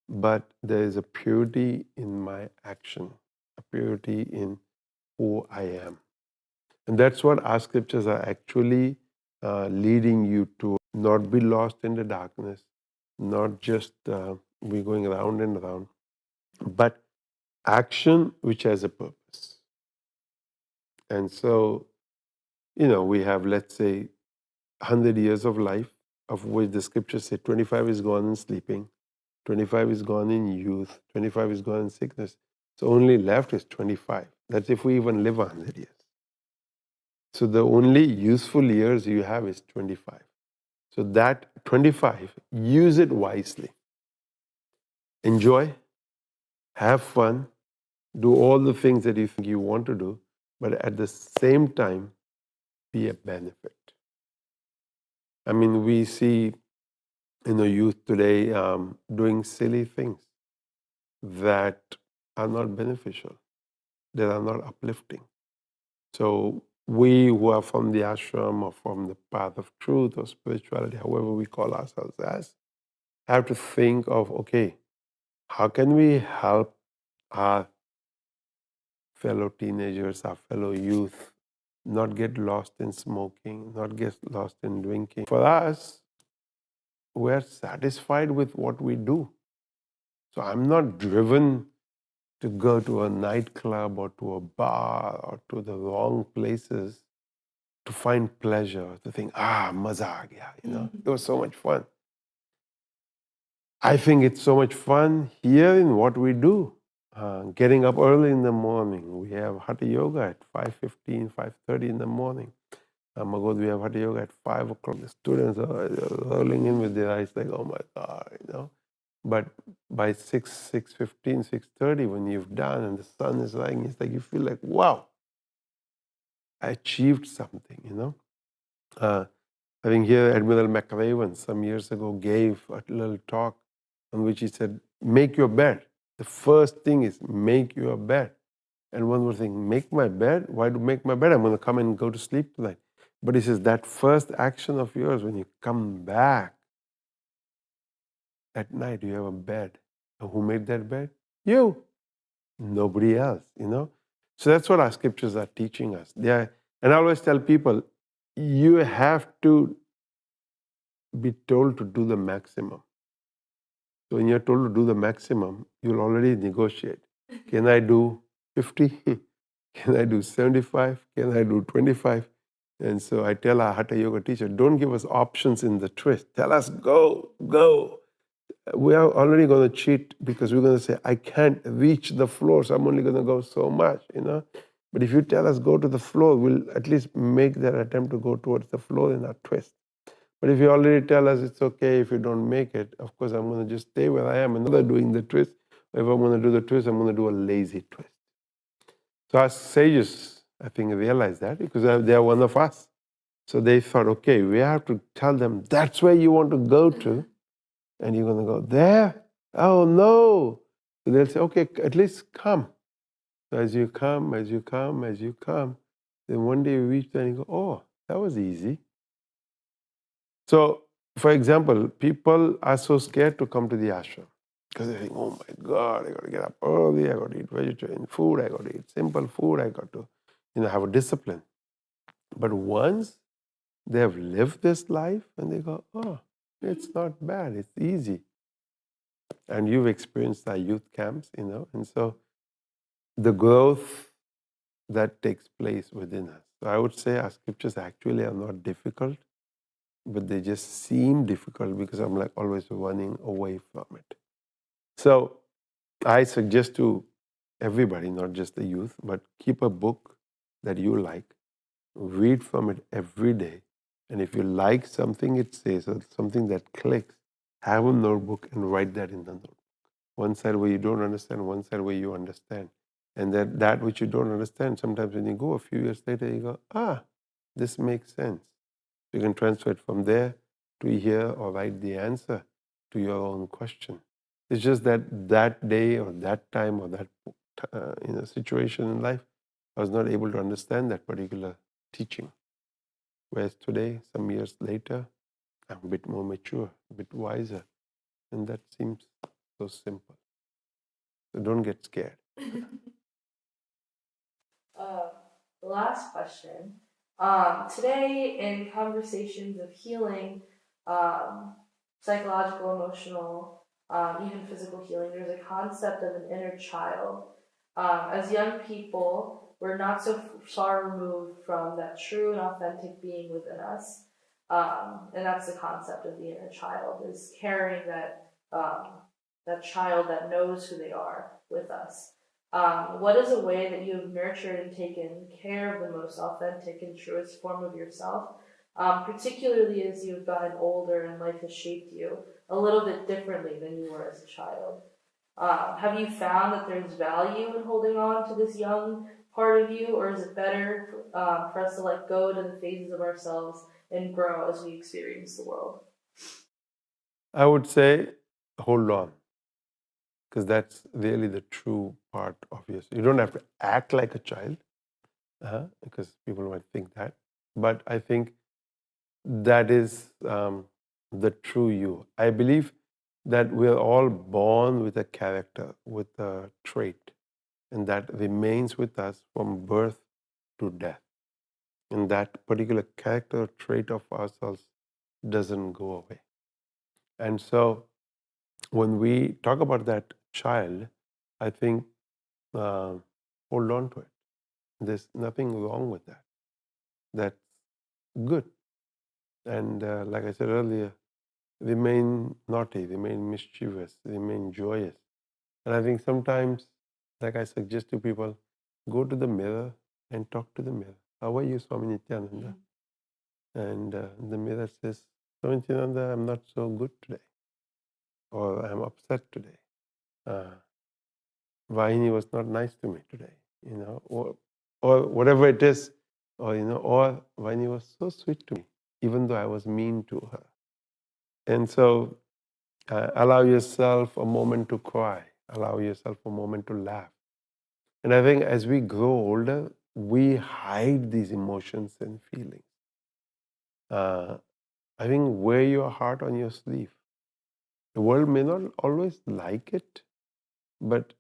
Speaker 3: but there is a purity in my action, a purity in who I am. And that's what our scriptures are actually leading you to not be lost in the darkness, not just be going around and around, but action which has a purpose. And so, we have, let's say, 100 years of life, of which the scriptures say 25 is gone in sleeping, 25 is gone in youth, 25 is gone in sickness. So only left is 25. That's if we even live 100 years. So the only useful years you have is 25. So that 25, use it wisely. Enjoy, have fun, do all the things that you think you want to do, but at the same time, be a benefit. I mean, we see, youth today doing silly things that are not beneficial, that are not uplifting. So we who are from the ashram or from the path of truth or spirituality, however we call ourselves as, have to think of, okay, how can we help our fellow teenagers, our fellow youth, not get lost in smoking, not get lost in drinking? For us, we're satisfied with what we do. So I'm not driven to go to a nightclub or to a bar or to the wrong places to find pleasure, to think, maza aa gaya, It was so much fun. I think it's so much fun here in what we do. Getting up early in the morning. We have Hatha Yoga at 5:15, 5:30 in the morning. Magod, we have Hatha Yoga at 5 o'clock. The students are rolling in with their eyes like, oh my God, But by 6:15, 6:30, when you've done and the sun is rising, it's like you feel like, wow, I achieved something, I think here Admiral McRaven some years ago gave a little talk on which he said, make your bed. The first thing is make your bed. And one would think, make my bed? Why do make my bed? I'm going to come and go to sleep tonight. But he says that first action of yours, when you come back at night, you have a bed. And who made that bed? You. Nobody else, So that's what our scriptures are teaching us. And I always tell people, you have to be told to do the maximum. So when you're told to do the maximum, you'll already negotiate. Can I do 50? Can I do 75? Can I do 25? And so I tell our Hatha Yoga teacher, don't give us options in the twist. Tell us, go, go. We are already going to cheat because we're going to say, I can't reach the floor, so I'm only going to go so much, But if you tell us go to the floor, we'll at least make that attempt to go towards the floor in our twist. But if you already tell us it's okay if you don't make it, of course, I'm going to just stay where I am and not doing the twist. If I'm going to do the twist, I'm going to do a lazy twist. So our sages, I think, realized that because they are one of us. So they thought, okay, we have to tell them that's where you want to go to, and you're going to go there. Oh no! So they'll say, okay, at least come. So as you come, as you come, as you come, then one day you reach there and you go, oh, that was easy. So, for example, people are so scared to come to the ashram because they think, oh my God, I got to get up early, I got to eat vegetarian food, I got to eat simple food, I got to, have a discipline. But once they have lived this life and they go, oh, it's not bad, it's easy. And you've experienced our youth camps, and so the growth that takes place within us. So I would say our scriptures actually are not difficult, but they just seem difficult because I'm like always running away from it. So I suggest to everybody, not just the youth, but keep a book that you like, read from it every day. And if you like something it says or something that clicks, have a notebook and write that in the notebook. One side where you don't understand, one side where you understand. And that which you don't understand, sometimes when you go a few years later, you go, this makes sense. You can transfer it from there to here or write the answer to your own question. It's just that day or that time or that situation in life, I was not able to understand that particular teaching. Whereas today, some years later, I'm a bit more mature, a bit wiser. And that seems so simple. So don't get scared.
Speaker 2: Last question. Today, in conversations of healing, psychological, emotional, even physical healing, there's a concept of an inner child. As young people, we're not so far removed from that true and authentic being within us. And that's the concept of the inner child, is carrying that child that knows who they are with us. What is a way that you have nurtured and taken care of the most authentic and truest form of yourself, particularly as you've gotten older and life has shaped you a little bit differently than you were as a child? Have you found that there's value in holding on to this young part of you, or is it better for us to let go to the phases of ourselves and grow as we experience the world?
Speaker 3: I would say hold on, because that's really the true part of yours. You don't have to act like a child, because people might think that. But I think that is the true you. I believe that we're all born with a character, with a trait, and that remains with us from birth to death. And that particular character or trait of ourselves doesn't go away. And so when we talk about that child, I think hold on to it. There's nothing wrong with that. That's good. And like I said earlier, remain naughty, remain mischievous, remain joyous. And I think sometimes, like I suggest to people, go to the mirror and talk to the mirror. How are you, Swami Nityananda? And the mirror says, Swami Nityananda, I'm not so good today. Or I'm upset today. Vahini was not nice to me today, or whatever it is, or Vahini was so sweet to me, even though I was mean to her. And so allow yourself a moment to cry, allow yourself a moment to laugh. And I think as we grow older, we hide these emotions and feelings. I think wear your heart on your sleeve. The world may not always like it, but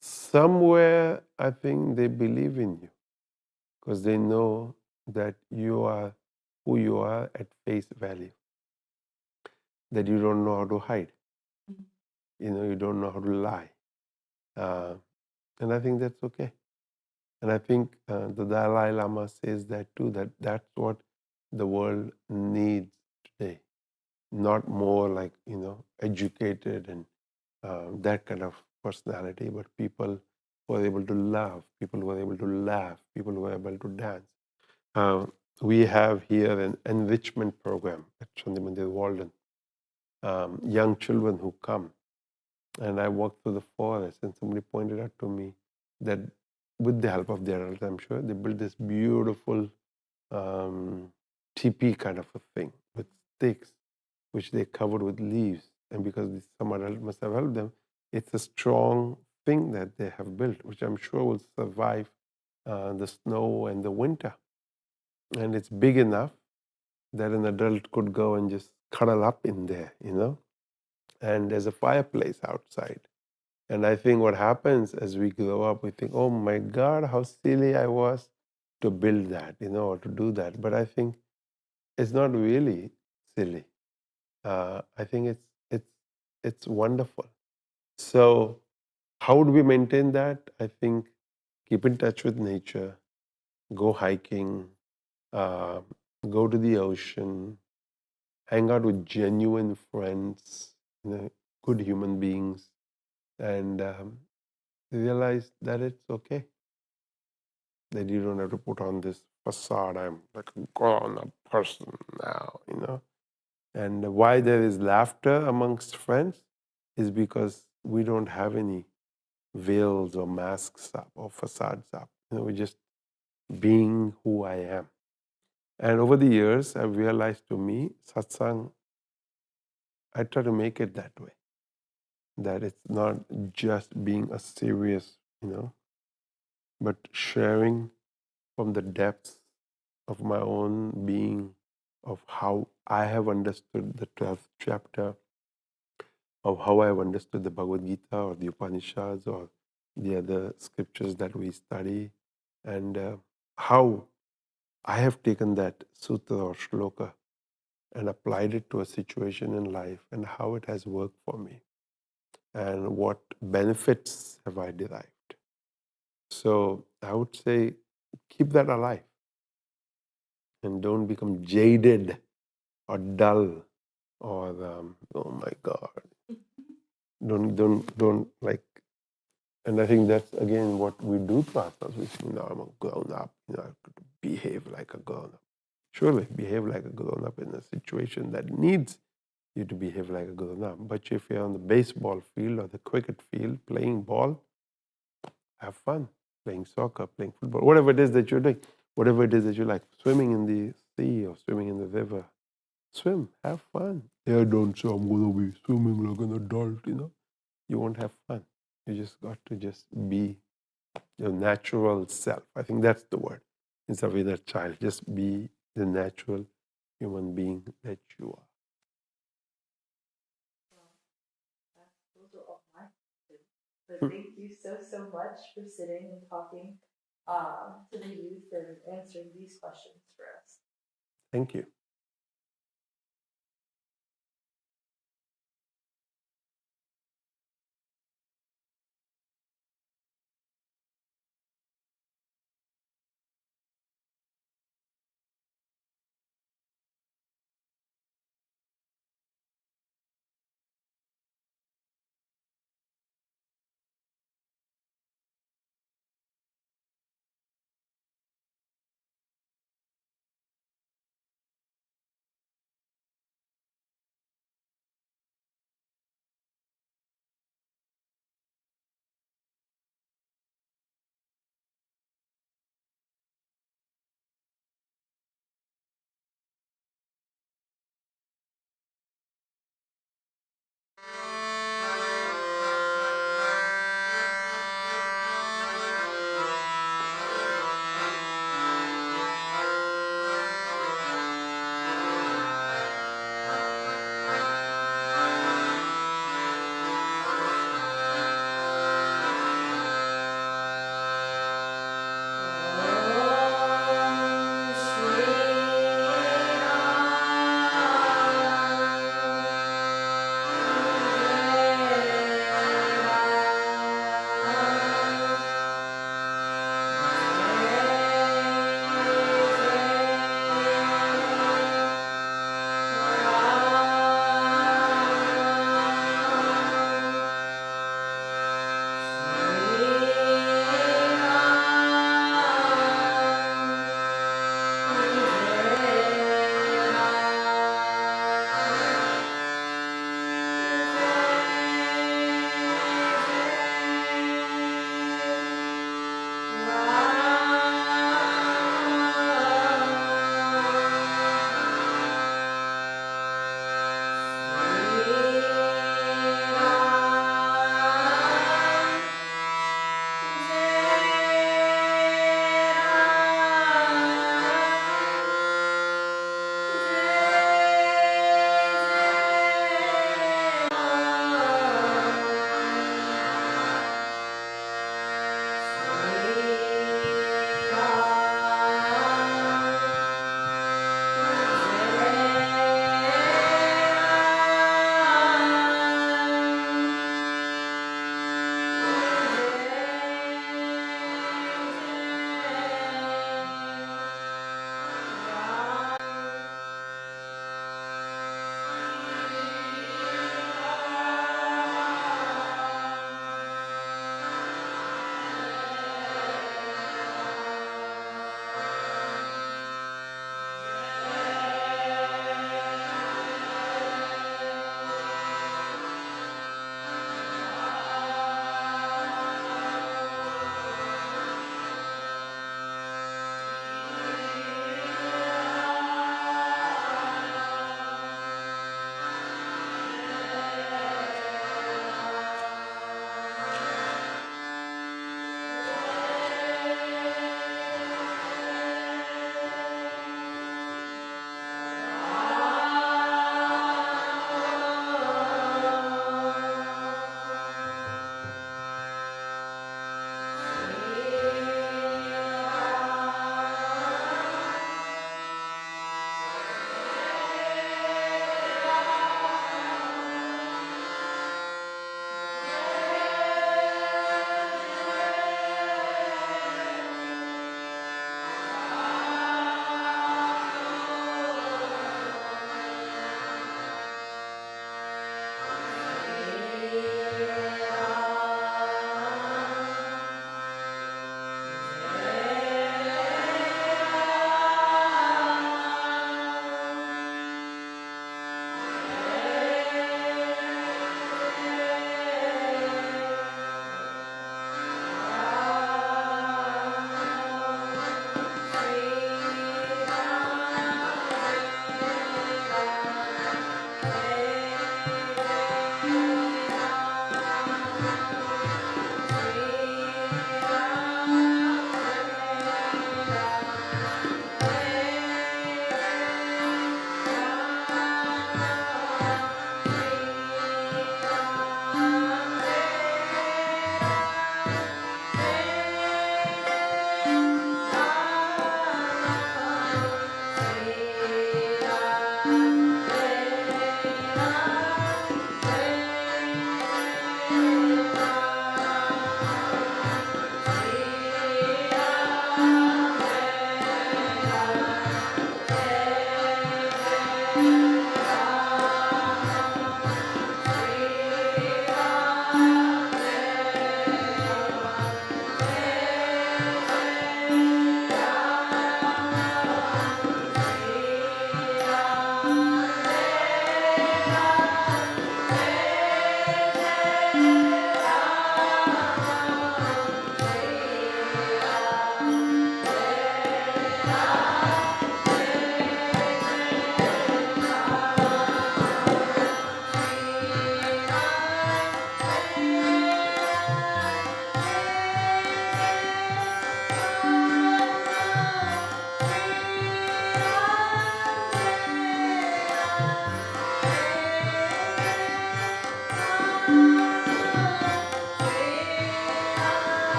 Speaker 3: somewhere I think they believe in you because they know that you are who you are at face value, that you don't know how to hide, you don't know how to lie. And I think that's okay. And I think the Dalai Lama says that too, that that's what the world needs today. Not more like, educated and that kind of personality, but people who are able to love, people who are able to laugh, people who are able to dance. We have here an enrichment program at Shanti Mandir Walden. Young children who come, and I walked through the forest, and somebody pointed out to me that with the help of the adults, I'm sure, they built this beautiful teepee kind of a thing with sticks, which they covered with leaves. And because some adult must have helped them, it's a strong thing that they have built, which I'm sure will survive the snow and the winter. And it's big enough that an adult could go and just cuddle up in there, and there's a fireplace outside. And I think what happens as we grow up, we think, oh my God, how silly I was to build that, or to do that. But I think it's not really silly. I think it's wonderful. So how would we maintain that? I think keep in touch with nature, go hiking, uh, go to the ocean, hang out with genuine friends, good human beings, and realize that it's okay. That you don't have to put on this facade. I'm like a grown-up person now. And why there is laughter amongst friends is because we don't have any veils or masks up or facades up. We're just being who I am. And over the years, I've realized, to me, satsang, I try to make it that way. That it's not just being a serious, but sharing from the depths of my own being, of how I have understood the 12th chapter, of how I have understood the Bhagavad Gita or the Upanishads or the other scriptures that we study, and how I have taken that sutra or shloka and applied it to a situation in life, and how it has worked for me, and what benefits have I derived. So I would say keep that alive and don't become jaded or dull or oh my God, don't like. And I think that's again what we do to ourselves. We think, no, I'm a grown up, I have to behave like a grown up. Surely behave like a grown up in a situation that needs you to behave like a grown up. But if you're on the baseball field or the cricket field playing ball, have fun playing soccer, playing football, whatever it is that you're doing, whatever it is that you like, swimming in the sea or swimming in the river. Swim, have fun. Yeah, don't say I'm going to be swimming like an adult, You won't have fun. You just got to just be your natural self. I think that's the word. Instead of inner child, just be the natural human being that you are.
Speaker 2: Those are all my questions. But thank you so much for sitting and talking to the youth and answering these questions for us.
Speaker 3: Thank you.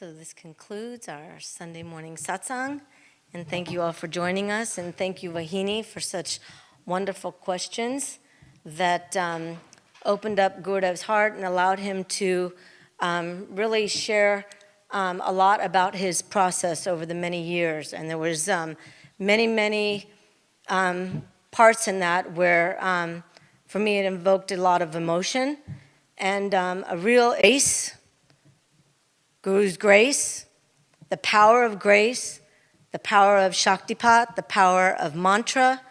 Speaker 1: So this concludes our Sunday morning satsang. And thank you all for joining us. And thank you, Vahini, for such wonderful questions that opened up Gurudev's heart and allowed him to really share a lot about his process over the many years. And there was many parts in that where, for me, it invoked a lot of emotion and a real grace, Guru's grace, the power of grace, the power of Shaktipat, the power of mantra,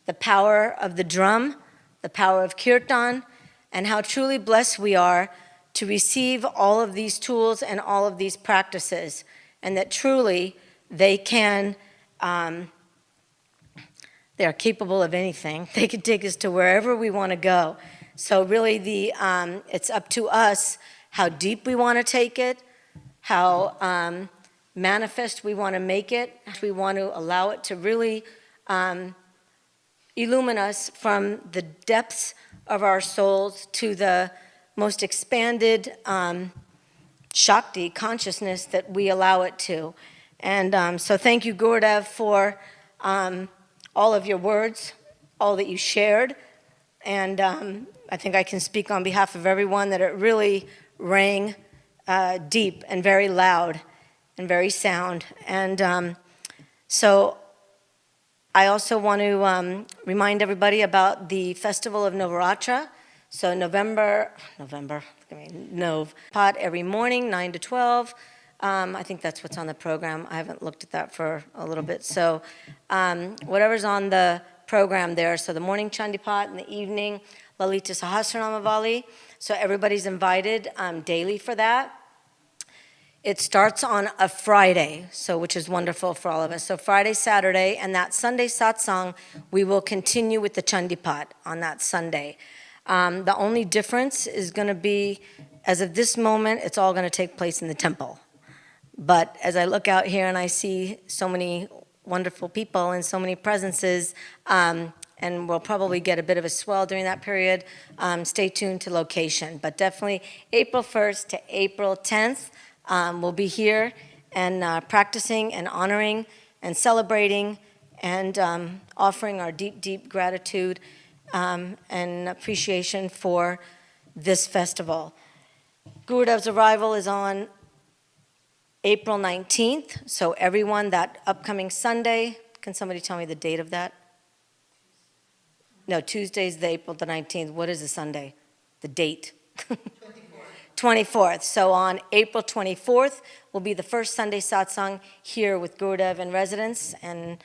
Speaker 1: the power of the drum, the power of Kirtan, and how truly blessed we are to receive all of these tools and all of these practices, and that truly they can, they are capable of anything. They can take us to wherever we want to go. So really it's up to us how deep we want to take it, how manifest we want to make it. We want to allow it to really illumine us from the depths of our souls to the most expanded Shakti consciousness that we allow it to. And so thank you, Gurudev, for all of your words, all that you shared. And I think I can speak on behalf of everyone that it really rang deep and very loud and very sound. And so I also want to remind everybody about the Festival of Navaratra. So pot every morning, 9 to 12. I think that's what's on the program. I haven't looked at that for a little bit. So whatever's on the program there. So the morning Chandipat, in the evening, Lalita Sahasranamavali. So everybody's invited daily for that. It starts on a Friday, so which is wonderful for all of us. So Friday, Saturday, and that Sunday satsang, we will continue with the Chandipat on that Sunday. The only difference is going to be, as of this moment, it's all going to take place in the temple. But as I look out here and I see so many wonderful people and so many presences, and we'll probably get a bit of a swell during that period, stay tuned to location. But definitely April 1st to April 10th, we'll be here and practicing and honoring and celebrating and offering our deep, deep gratitude and appreciation for this festival. Gurudev's arrival is on April 19th, so everyone, that upcoming Sunday, can somebody tell me the date of that? No, Tuesday's the April the 19th. What is the Sunday? The date? 24th. So on April 24th will be the first Sunday satsang here with Gurudev in residence and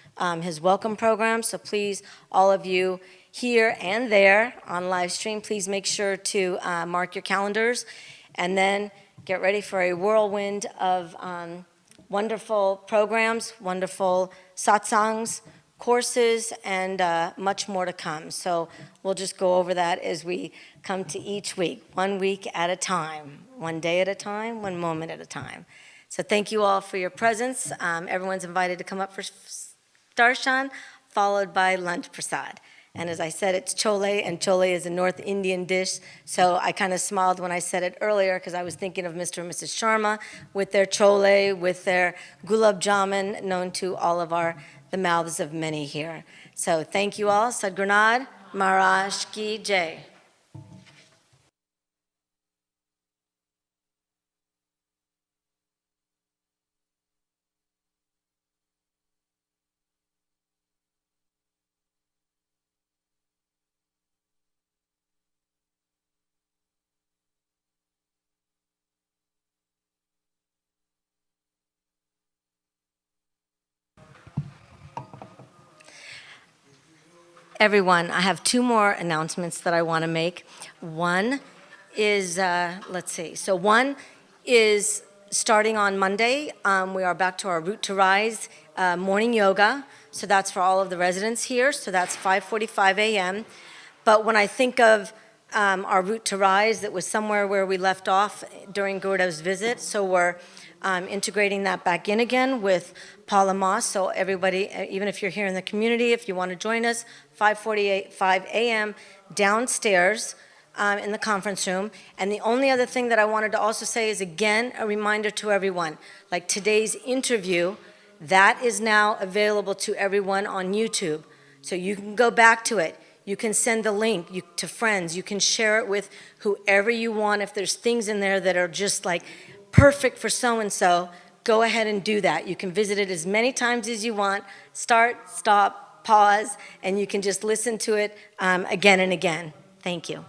Speaker 1: his welcome program. So please, all of you here and there on live stream, please make sure to mark your calendars and then get ready for a whirlwind of wonderful programs, wonderful satsangs, courses, and much more to come. So we'll just go over that as we come to each week, 1 week at a time, 1 day at a time, 1 moment at a time. So thank you all for your presence. Everyone's invited to come up for darshan, followed by lunch prasad. And as I said, it's chole, and chole is a North Indian dish. So I kind of smiled when I said it earlier because I was thinking of Mr. and Mrs. Sharma with their chole, with their gulab jamun, known to all of the mouths of many here. So thank you all. Sadgurunad Maharaj Ki Jai. Everyone, I have 2 more announcements that I want to make. One is, let's see, so one is starting on Monday. We are back to our Root to Rise morning yoga. So that's for all of the residents here. So that's 5:45 a.m. But when I think of our Root to Rise, that was somewhere where we left off during Gurudev's visit. So we're integrating that back in again with Paula Moss. So everybody, even if you're here in the community, if you want to join us, 5:45 a.m. downstairs in the conference room. And the only other thing that I wanted to also say is, again, a reminder to everyone, like today's interview, that is now available to everyone on YouTube. So you can go back to it. You can send the link to friends. You can share it with whoever you want. If there's things in there that are just like perfect for so-and-so, go ahead and do that. You can visit it as many times as you want. Start, stop, pause, and you can just listen to it again and again. Thank you.